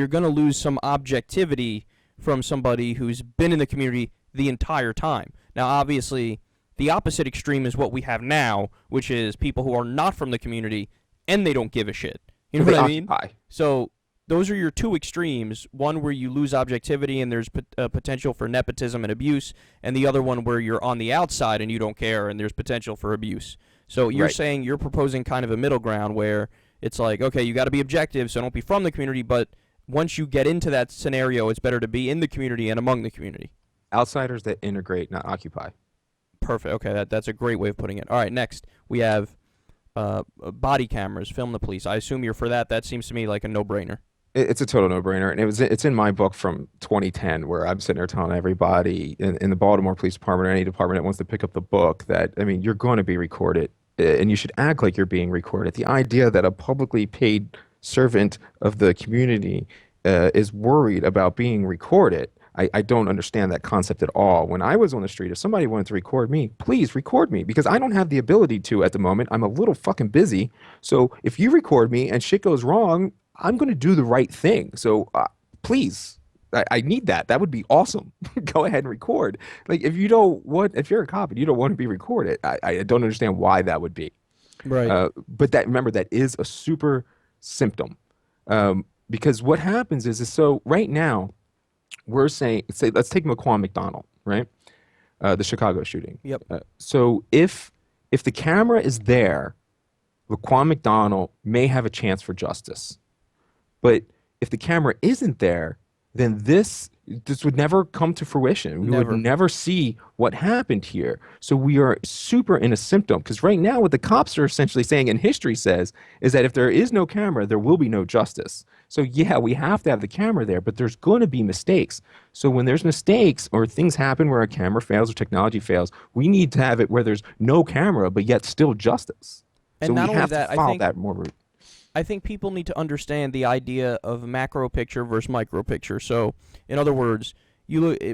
going to lose some objectivity from somebody who's been in the community the entire time. Now, obviously, the opposite extreme is what we have now, which is people who are not from the community and they don't give a shit. You know They what I mean? occupy. So those are your two extremes. One where you lose objectivity and there's potential for nepotism and abuse, and the other one where you're on the outside and you don't care and there's potential for abuse. So you're Right. saying you're proposing kind of a middle ground where it's like, okay, you got to be objective, so don't be from the community, but once you get into that scenario, it's better to be in the community and among the community. Outsiders that integrate, not occupy. Perfect. Okay, that's a great way of putting it. All right, next we have body cameras, film the police. I assume you're for that. That seems to me like a no-brainer. It's a total no-brainer, and it's in my book from 2010 where I'm sitting there telling everybody in the Baltimore Police Department or any department that wants to pick up the book that I mean you're going to be recorded, and you should act like you're being recorded. The idea that a publicly paid servant of the community is worried about being recorded. I don't understand that concept at all. When I was on the street, if somebody wanted to record me, please record me because I don't have the ability to at the moment. I'm a little fucking busy. So if you record me and shit goes wrong, I'm going to do the right thing. So please, I need that. That would be awesome. Go ahead and record. Like if you're a cop and you don't want to be recorded, I don't understand why that would be. Right. But remember, that is a super symptom. Because what happens is so right now, we're saying, let's take McQuan McDonald, right? The Chicago shooting. Yep. So if the camera is there, Laquan McDonald may have a chance for justice. But if the camera isn't there, then this would never come to fruition. We Never. would never see what happened here. So we are super in a symptom because right now what the cops are essentially saying and history says is that if there is no camera, there will be no justice. So yeah, we have to have the camera there, but there's going to be mistakes. So when there's mistakes or things happen where a camera fails or technology fails, we need to have it where there's no camera, but yet still justice. And So not we only have that, to I follow think that more route. I think people need to understand the idea of macro picture versus micro picture. So, in other words,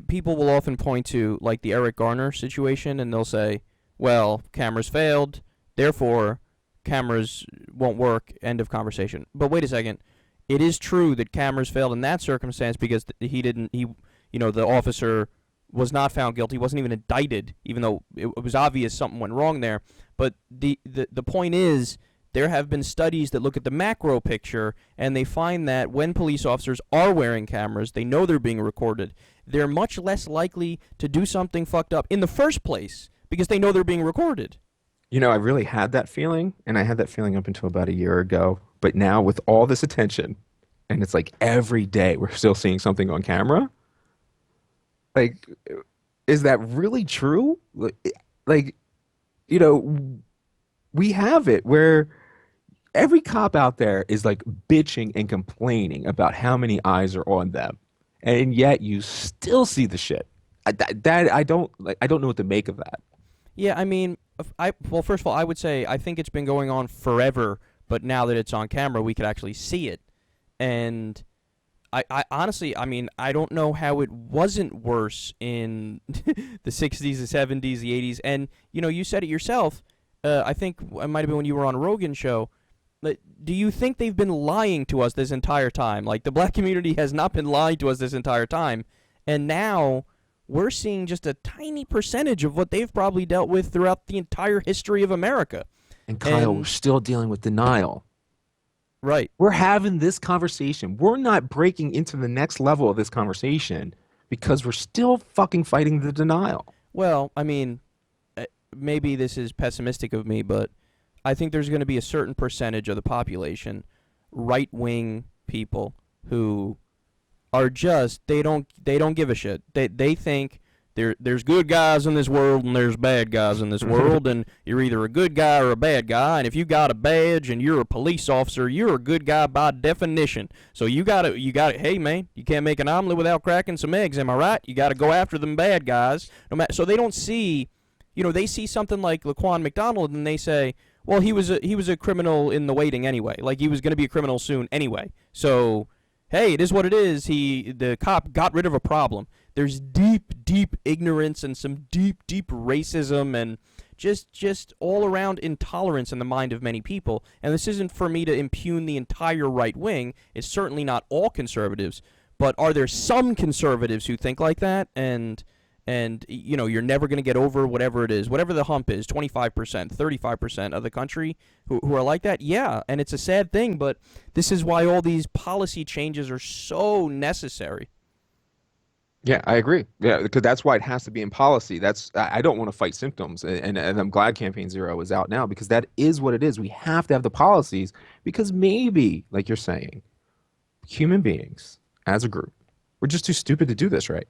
people will often point to like the Eric Garner situation, and they'll say, "Well, cameras failed, therefore cameras won't work." End of conversation. But wait a second. It is true that cameras failed in that circumstance because the officer was not found guilty. He wasn't even indicted, even though it was obvious something went wrong there. But the point is there have been studies that look at the macro picture, and they find that when police officers are wearing cameras, they know they're being recorded, they're much less likely to do something fucked up in the first place because they know they're being recorded. You know, I really had that feeling, and I had that feeling up until about a year ago. But now with all this attention, and it's like every day we're still seeing something on camera. Like, is that really true? Like, you know, we have it where every cop out there is like bitching and complaining about how many eyes are on them, and yet you still see the shit. That I don't like. I don't know what to make of that. Yeah, I mean, well, first of all, I would say I think it's been going on forever, but now that it's on camera, we could actually see it. And I honestly, I mean, I don't know how it wasn't worse in the 60s, the 70s, the 80s. And, you know, you said it yourself. I think it might have been when you were on Rogan's show. But do you think they've been lying to us this entire time? Like, the black community has not been lying to us this entire time. And now we're seeing just a tiny percentage of what they've probably dealt with throughout the entire history of America. And Kyle, we're still dealing with denial. Right. We're having this conversation. We're not breaking into the next level of this conversation because we're still fucking fighting the denial. Well, I mean, maybe this is pessimistic of me, but I think there's going to be a certain percentage of the population, right-wing people, who are just they don't give a shit. They think there's good guys in this world and there's bad guys in this world, and you're either a good guy or a bad guy. And if you got a badge and you're a police officer, you're a good guy by definition. So you got to hey man, you can't make an omelet without cracking some eggs, am I right? You got to go after them bad guys. No matter, so they don't see, you know, they see something like Laquan McDonald and they say, well, he was a criminal in the waiting anyway. Like, he was going to be a criminal soon anyway. So hey, it is what it is. The cop got rid of a problem. There's deep ignorance and some deep racism and just all around intolerance in the mind of many people. And this isn't for me to impugn the entire right wing. It's certainly not all conservatives, but are there some conservatives who think like that? And you know, you're never going to get over whatever it is, whatever the hump is, 25%, 35% of the country who are like that. Yeah, and it's a sad thing, but this is why all these policy changes are so necessary. Yeah, I agree. Yeah, because that's why it has to be in policy. I don't want to fight symptoms, and I'm glad Campaign Zero is out now because that is what it is. We have to have the policies because maybe, like you're saying, human beings as a group, we're just too stupid to do this right.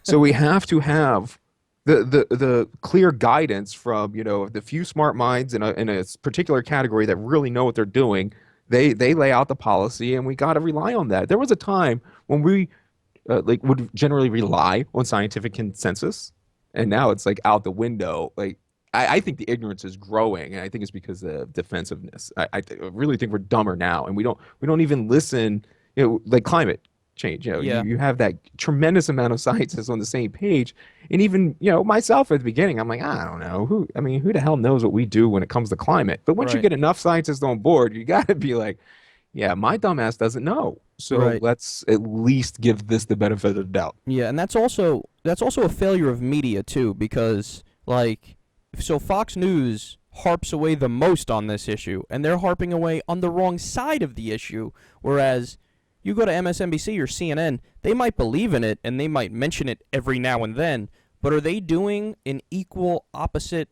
So we have to have the clear guidance from, you know, the few smart minds in a particular category that really know what they're doing. They lay out the policy, and we got to rely on that. There was a time when we would generally rely on scientific consensus, and now it's like out the window. Like I think the ignorance is growing, and I think it's because of defensiveness. I really think we're dumber now, and we don't even listen. You know, like climate change. You know, Yeah. you have that tremendous amount of scientists on the same page, and even, you know, myself at the beginning, I'm like, I don't know who the hell knows what we do when it comes to climate. But once you Right. get enough scientists on board, you got to be like, yeah, my dumbass doesn't know. So Right. let's at least give this the benefit of the doubt. Yeah, and that's also a failure of media too, because like, so Fox News harps away the most on this issue, and they're harping away on the wrong side of the issue, whereas you go to MSNBC or CNN, they might believe in it and they might mention it every now and then, but are they doing an equal opposite,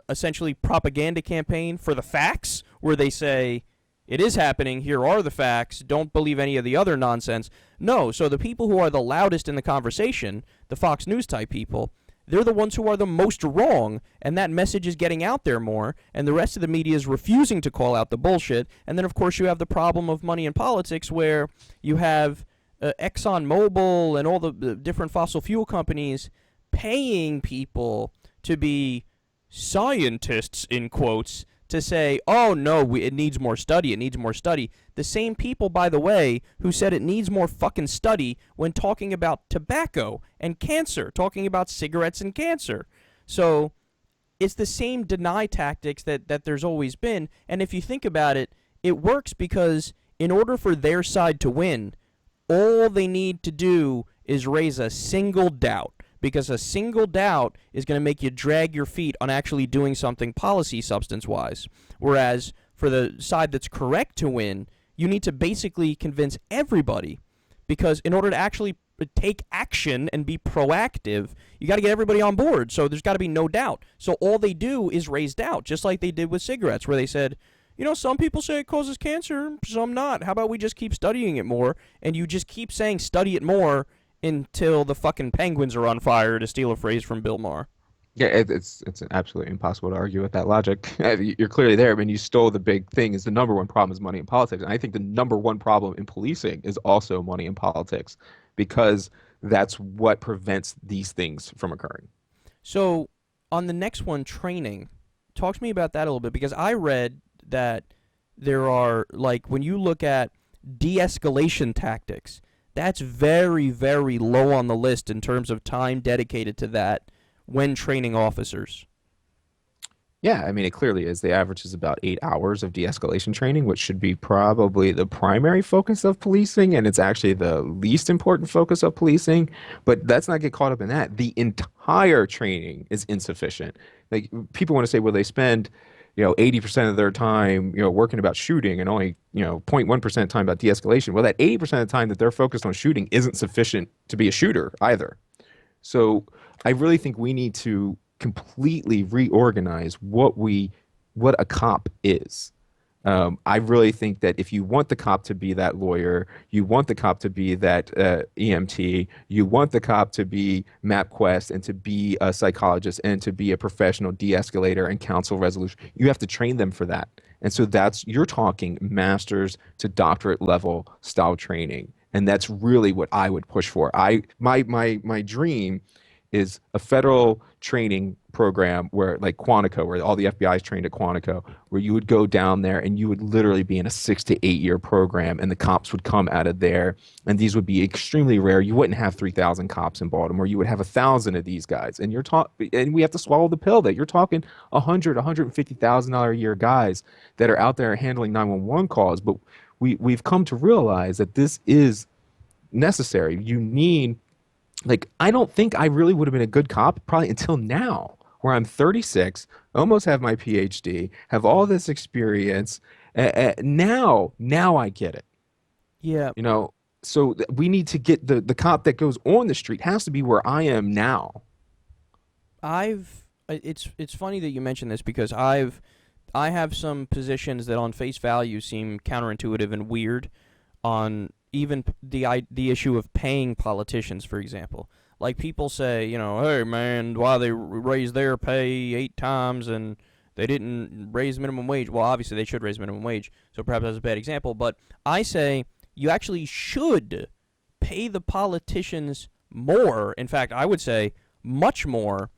essentially propaganda campaign for the facts, where they say, it is happening, here are the facts, don't believe any of the other nonsense? No, so the people who are the loudest in the conversation, the Fox News type people, they're the ones who are the most wrong, and that message is getting out there more, and the rest of the media is refusing to call out the bullshit. And then, of course, you have the problem of money in politics, where you have ExxonMobil and all the different fossil fuel companies paying people to be scientists, in quotes, to say, oh, no, it needs more study, it needs more study. The same people, by the way, who said it needs more fucking study when talking about tobacco and cancer, talking about cigarettes and cancer. So it's the same deny tactics that there's always been. And if you think about it, it works because in order for their side to win, all they need to do is raise a single doubt. Because a single doubt is going to make you drag your feet on actually doing something policy substance-wise. Whereas for the side that's correct to win, you need to basically convince everybody, because in order to actually take action and be proactive, you got to get everybody on board. So there's got to be no doubt. So all they do is raise doubt, just like they did with cigarettes, where they said, you know, some people say it causes cancer, some not. How about we just keep studying it more? And you just keep saying study it more until the fucking penguins are on fire, to steal a phrase from Bill Maher. Yeah, it's absolutely impossible to argue with that logic. You're clearly there. I mean, you stole the big thing. Is the number one problem is money in politics, and I think the number one problem in policing is also money in politics, because that's what prevents these things from occurring. So on the next one, training, talk to me about that a little bit, because I read that there are, like, when you look at de-escalation tactics, that's very, very low on the list in terms of time dedicated to that when training officers. Yeah, I mean, it clearly is. The average is about 8 hours of de-escalation training, which should be probably the primary focus of policing, and it's actually the least important focus of policing. But let's not get caught up in that. The entire training is insufficient. Like, people want to say, well, they spend, 80% of their time, working about shooting, and only, 0.1% time about de-escalation. Well, that 80% of the time that they're focused on shooting isn't sufficient to be a shooter either. So I really think we need to completely reorganize what a cop is. I really think that if you want the cop to be that lawyer, you want the cop to be that EMT, you want the cop to be MapQuest and to be a psychologist and to be a professional de-escalator and counsel resolution, you have to train them for that. And so you're talking master's to doctorate level style training. And that's really what I would push for. My dream is a federal training program where, like Quantico, where all the FBI is trained at Quantico, where you would go down there and you would literally be in a 6 to 8 year program, and the cops would come out of there, and these would be extremely rare. You wouldn't have 3,000 cops in Baltimore. You would have 1,000 of these guys, and and we have to swallow the pill that you're talking $150,000 a year guys that are out there handling 911 calls. But we've come to realize that this is necessary. You need, like, I don't think I really would have been a good cop probably until now, where I'm 36, almost have my PhD, have all this experience. Now I get it. Yeah. So we need to get the cop that goes on the street has to be where I am now. It's funny that you mention this, because I have some positions that on face value seem counterintuitive and weird, on even the issue of paying politicians, for example. Like, people say, hey man, why they raised their pay 8 times and they didn't raise minimum wage? Well, obviously they should raise minimum wage, so perhaps that's a bad example. But I say you actually should pay the politicians more. In fact, I would say much more.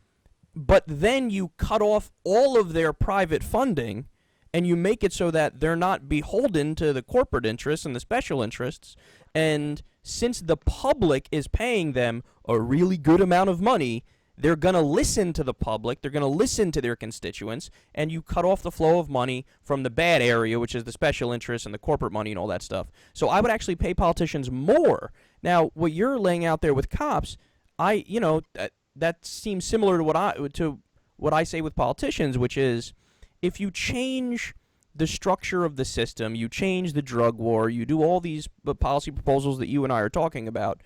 But then you cut off all of their private funding, and you make it so that they're not beholden to the corporate interests and the special interests. And since the public is paying them a really good amount of money, they're going to listen to the public, they're going to listen to their constituents, and you cut off the flow of money from the bad area, which is the special interests and the corporate money and all that stuff. So I would actually pay politicians more. Now, what you're laying out there with cops, that seems similar to what I say with politicians, which is, if you change the structure of the system, you change the drug war, you do all these policy proposals that you and I are talking about,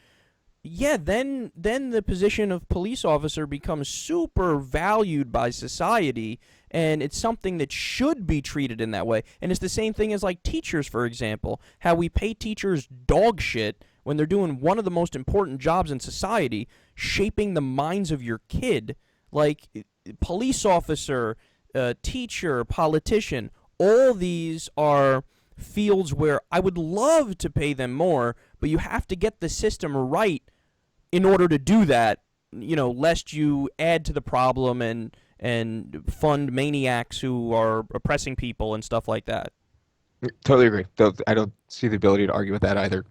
yeah, then the position of police officer becomes super valued by society, and it's something that should be treated in that way. And it's the same thing as, like, teachers, for example, how we pay teachers dog shit when they're doing one of the most important jobs in society, shaping the minds of your kid. Like, police officer, teacher, politician, all these are fields where I would love to pay them more, but you have to get the system right in order to do that, lest you add to the problem and fund maniacs who are oppressing people and stuff like that. Totally agree. Though I don't see the ability to argue with that either.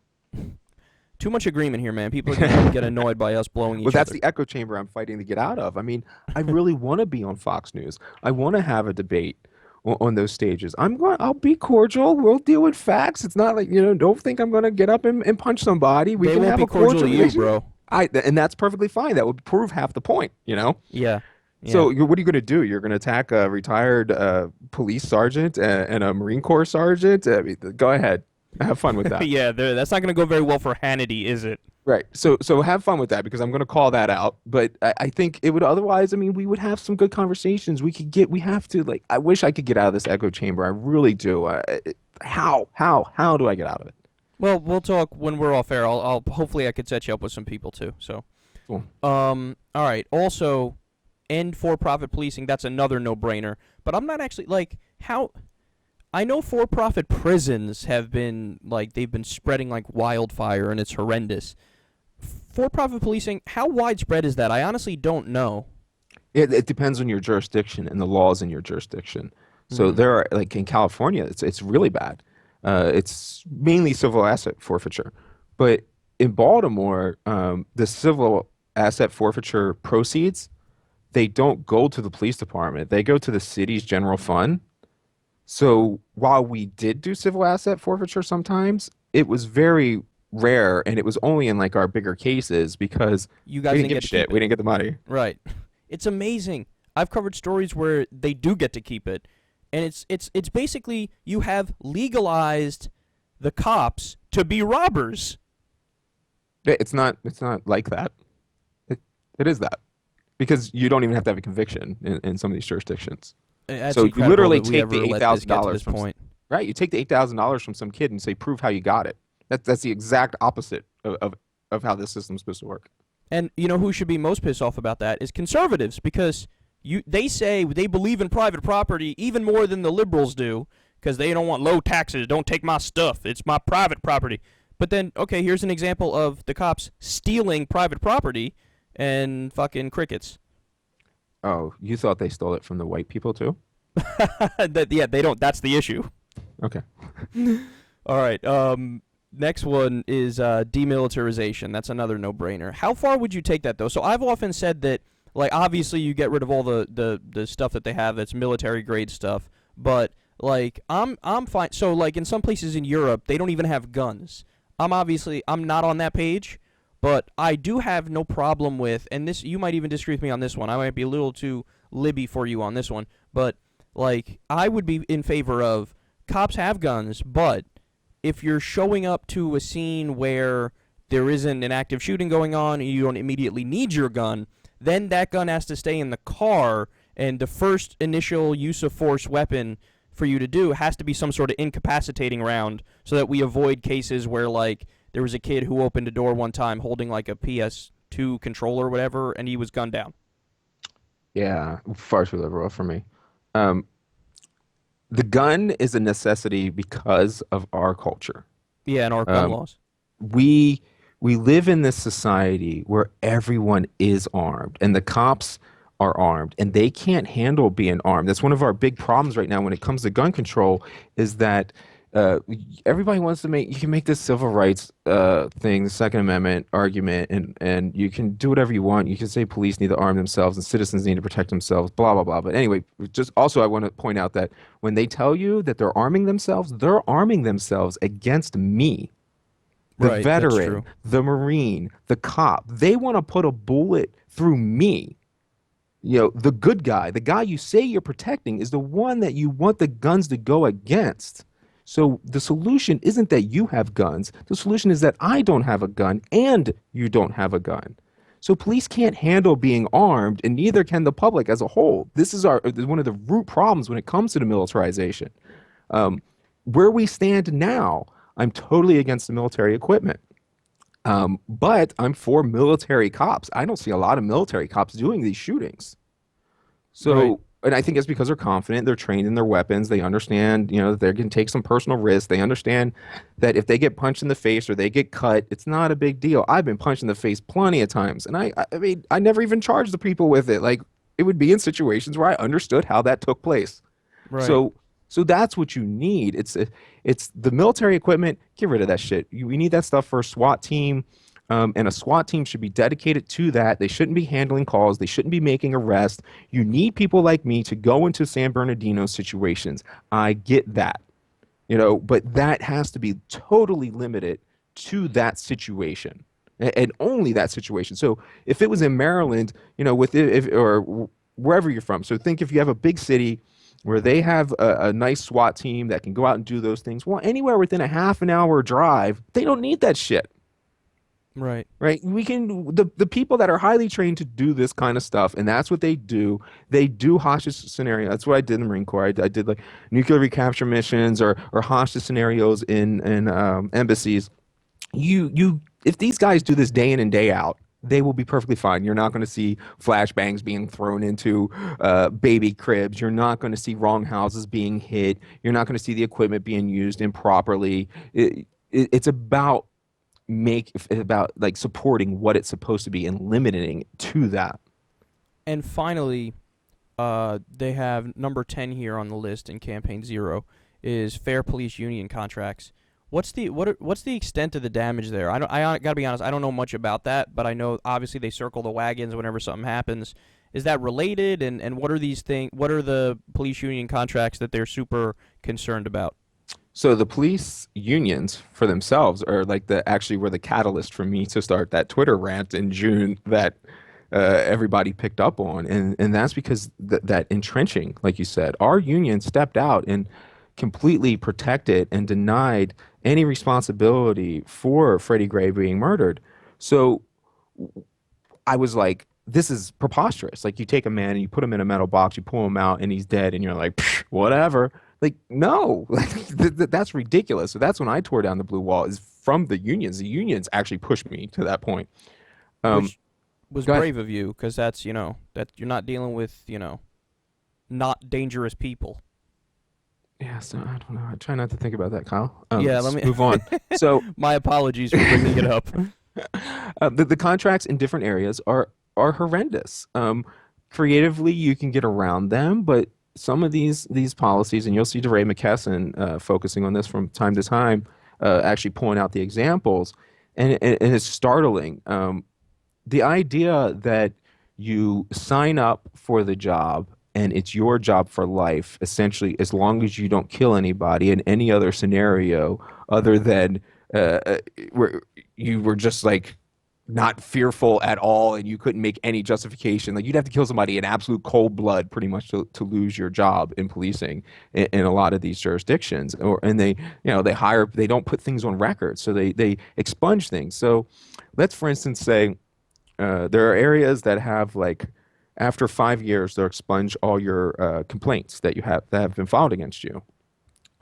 Too much agreement here, man. People are going to get annoyed by us blowing each other. Well, that's the echo chamber I'm fighting to get out of. I mean, I really want to be on Fox News. I want to have a debate on those stages. I'll be cordial. We'll deal with facts. It's not like, don't think I'm going to get up and punch somebody. We they can won't have be a cordial to you, bro. And that's perfectly fine. That would prove half the point, Yeah. Yeah. So what are you going to do? You're going to attack a retired police sergeant and a Marine Corps sergeant? I mean, go ahead. Have fun with that. Yeah, that's not going to go very well for Hannity, is it? Right. So have fun with that because I'm going to call that out. But I think it would otherwise, I mean, we would have some good conversations. We have to, like, I wish I could get out of this echo chamber. I really do. How do I get out of it? Well, we'll talk when we're off air. I'll hopefully I could set you up with some people too. So, Cool. all right. Also, end for-profit policing. That's another no-brainer. But I'm not actually like how. I know for-profit prisons have been like they've been spreading like wildfire, and it's horrendous. For-profit policing, how widespread is that? I honestly don't know. It depends on your jurisdiction and the laws in your jurisdiction. So Hmm. there are, like in California, it's really bad. It's mainly civil asset forfeiture, but in Baltimore, the civil asset forfeiture proceeds, they don't go to the police department. They go to the city's general fund. So while we did do civil asset forfeiture sometimes, it was very rare, and it was only in like our bigger cases because You we guys didn't didn't give get a to shit. keep We it, didn't get the money. right? It's amazing. I've covered stories where they do get to keep it, and it's basically you have legalized the cops to be robbers. It's not like that. It, it is that because you don't even have to have a conviction in some of these jurisdictions. That's So you incredible literally that we take the ever eight let this thousand get to dollars this from point. right. You take the $8,000 from some kid and say, "Prove how you got it." That's the exact opposite of how this system's supposed to work. And you know who should be most pissed off about that is conservatives because they say they believe in private property even more than the liberals do because they don't want low taxes. Don't take my stuff. It's my private property. But then, okay, here's an example of the cops stealing private property and fucking crickets. Oh, you thought they stole it from the white people too? Yeah, they don't. That's the issue. Okay. All right. Next one is demilitarization. That's another no-brainer. How far would you take that though? So I've often said that, like, obviously you get rid of all the stuff that they have that's military grade stuff, but like I'm fine. So like in some places in Europe, they don't even have guns. I'm not on that page, but I do have no problem with, and this you might even disagree with me on this one. I might be a little too libby for you on this one, but like I would be in favor of cops have guns, but if you're showing up to a scene where there isn't an active shooting going on and you don't immediately need your gun, then that gun has to stay in the car, and the first initial use of force weapon for you to do has to be some sort of incapacitating round so that we avoid cases where, like, there was a kid who opened a door one time holding, like, a PS2 controller or whatever, and he was gunned down. Yeah, far too liberal for me. Um, the gun is a necessity because of our culture. Yeah, and our gun Um, laws. we we live in this society where everyone is armed and the cops are armed and they can't handle being armed. That's one of our big problems right now when it comes to gun control is that uh, everybody wants to make you can make this civil rights thing, the Second Amendment argument, and you can do whatever you want. You can say police need to arm themselves and citizens need to protect themselves, blah blah blah. But anyway, just also I want to point out that when they tell you that they're arming themselves against me, the Right, that's veteran, true. the Marine, the cop. They want to put a bullet through me. You know, the good guy, the guy you say you're protecting, is the one that you want the guns to go against. So the solution isn't that you have guns. The solution is that I don't have a gun and you don't have a gun. So police can't handle being armed, and neither can the public as a whole. This is one of the root problems when it comes to the militarization. Um, where we stand now, I'm totally against the military equipment. But I'm for military cops. I don't see a lot of military cops doing these shootings. Right. So, and I think it's because they're confident, they're trained in their weapons, they understand, that they can take some personal risks. They understand that if they get punched in the face or they get cut, it's not a big deal. I've been punched in the face plenty of times, and I mean, I never even charged the people with it. Like, it would be in situations where I understood how that took place. Right. So that's what you need. It's the military equipment. Get rid of that shit. We need that stuff for a SWAT team, and a SWAT team should be dedicated to that. They shouldn't be handling calls. They shouldn't be making arrests. You need people like me to go into San Bernardino situations. I get that, but that has to be totally limited to that situation and only that situation. So if it was in Maryland, with if or wherever you're from. So think if you have a big city where they have a nice SWAT team that can go out and do those things. Well, anywhere within a half an hour drive, they don't need that shit. Right. Right? We can the people that are highly trained to do this kind of stuff, and that's what they do. They do hostage scenario. That's what I did in the Marine Corps. I did like nuclear recapture missions or hostage scenarios in embassies. You if these guys do this day in and day out, they will be perfectly fine. You're not going to see flashbangs being thrown into baby cribs. You're not going to see wrong houses being hit. You're not going to see the equipment being used improperly. It's about like supporting what it's supposed to be and limiting it to that. And finally, they have number 10 here on the list in Campaign Zero is fair police union contracts. What's the extent of the damage there? I gotta be honest, I don't know much about that, but I know obviously they circle the wagons whenever something happens. Is that related? And what are these things? What are the police union contracts that they're super concerned about? So the police unions for themselves are like the actually were the catalyst for me to start that Twitter rant in June that everybody picked up on, and that's because that entrenching, like you said, our union stepped out and completely protected and denied any responsibility for Freddie Gray being murdered. So I was like, this is preposterous. Like you take a man and you put him in a metal box, you pull him out, and he's dead, and you're like, "Psh, whatever." Like no, like that's ridiculous. So that's when I tore down the blue wall. Is from the unions. The unions actually pushed me to that point. Um, Which was go ahead. brave of you, because that's that you're not dealing with not dangerous people. Yeah, so I don't know. I try not to think about that, Kyle. Yeah, let Let's me. move on. So My apologies for bringing it up. the contracts in different areas are horrendous. Creatively, you can get around them, but some of these policies, and you'll see DeRay McKesson focusing on this from time to time, actually pulling out the examples, and it's startling. The idea that you sign up for the job and it's your job for life, essentially, as long as you don't kill anybody in any other scenario other than where you were just like not fearful at all and you couldn't make any justification. Like you'd have to kill somebody in absolute cold blood pretty much to lose your job in policing in a lot of these jurisdictions. And they don't put things on record. So they expunge things. So let's, for instance, say there are areas that have like after 5 years, they'll expunge all your complaints that that have been filed against you.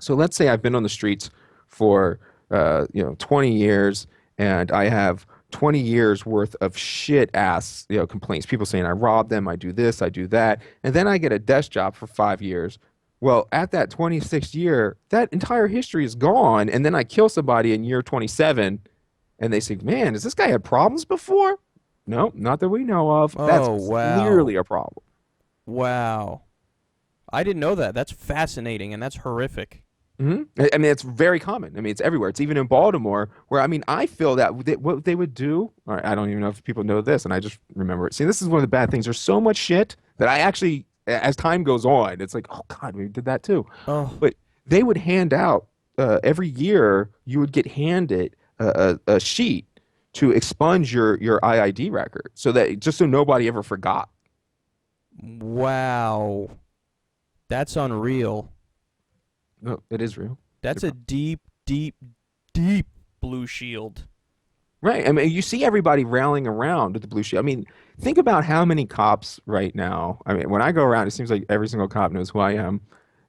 So let's say I've been on the streets for 20 years, and I have 20 years worth of shit ass complaints. People saying I robbed them, I do this, I do that, and then I get a desk job for 5 years. Well, at that 26th year, that entire history is gone, and then I kill somebody in year 27, and they say, "Man, has this guy had problems before?" No, not that we know of. That's Oh, wow. clearly a problem. Wow. I didn't know that. That's fascinating and that's horrific. I mean, it's very common. I mean, it's everywhere. It's even in Baltimore, where I mean, I feel that what they would do. All right, I don't even know if people know this, and I just remember it. See, this is one of the bad things. There's so much shit that I actually, as time goes on, it's like, oh God, we did that too. Oh, But they would hand out every year. You would get handed a sheet to expunge your IID record, so that just so nobody ever forgot. wow. That's unreal. No, it is real. That's a deep, deep, deep blue shield. Right. I mean, you see everybody rallying around with the blue shield. I mean, think about how many cops right now. I mean, when I go around, it seems like every single cop knows who I am,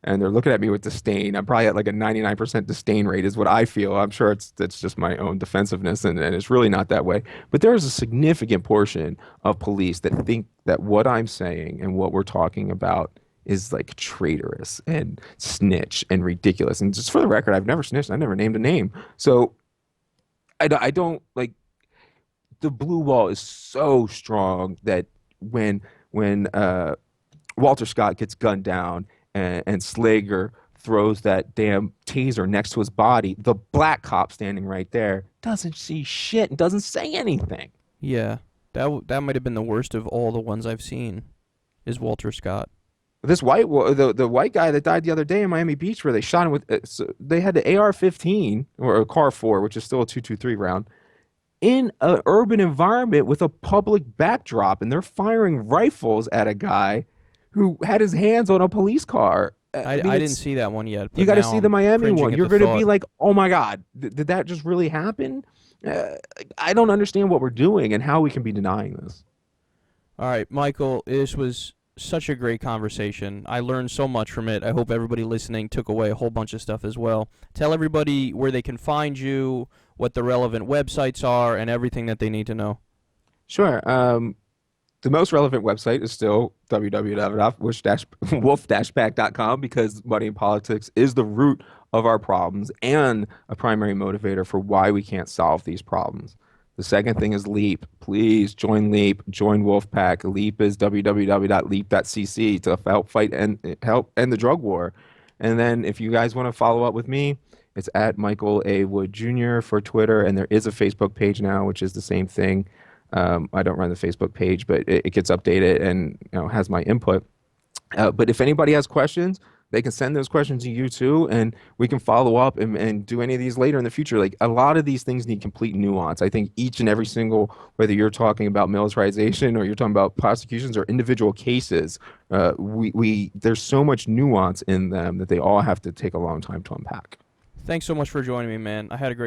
and they're looking at me with disdain. I'm probably at like a 99% disdain rate, is what I feel. I'm sure it's just my own defensiveness, and it's really not that way. But there is a significant portion of police that think that what I'm saying and what we're talking about is like traitorous and snitch and ridiculous. And just for the record, I've never snitched. I never named a name. So I don't like the blue wall is so strong that when Walter Scott gets gunned down and Slager throws that damn taser next to his body, the black cop standing right there doesn't see shit and doesn't say anything. Yeah. That might have been the worst of all the ones I've seen. Is Walter Scott. This the white guy that died the other day in Miami Beach, where they shot him with, they had the AR-15 or a CAR-4, which is still a 223 round, in an urban environment with a public backdrop, and they're firing rifles at a guy who had his hands on a police car. I mean, I didn't it's see that one yet, you but got to now see the I'm Miami cringing one. at You're the going to be thought. like, oh my God, did that just really happen? Uh, I don't understand what we're doing and how we can be denying this. All right, Michael, this was such a great conversation. I learned so much from it. I hope everybody listening took away a whole bunch of stuff as well. Tell everybody where they can find you, what the relevant websites are, and everything that they need to know. Sure. The most relevant website is still www.wolf-pac.com because money in politics is the root of our problems and a primary motivator for why we can't solve these problems. The second thing is Leap. Please join Leap, join Wolf PAC. Leap is www.leap.cc to help end the drug war. And then if you guys want to follow up with me, it's at Michael A. Wood Jr. for Twitter, and there is a Facebook page now, which is the same thing. I don't run the Facebook page, but it gets updated and has my input. But if anybody has questions, they can send those questions to you too, and we can follow up and do any of these later in the future. Like a lot of these things need complete nuance. I think each and every single, whether you're talking about militarization or you're talking about prosecutions or individual cases, we there's so much nuance in them that they all have to take a long time to unpack. Thanks so much for joining me, man. I had a great time.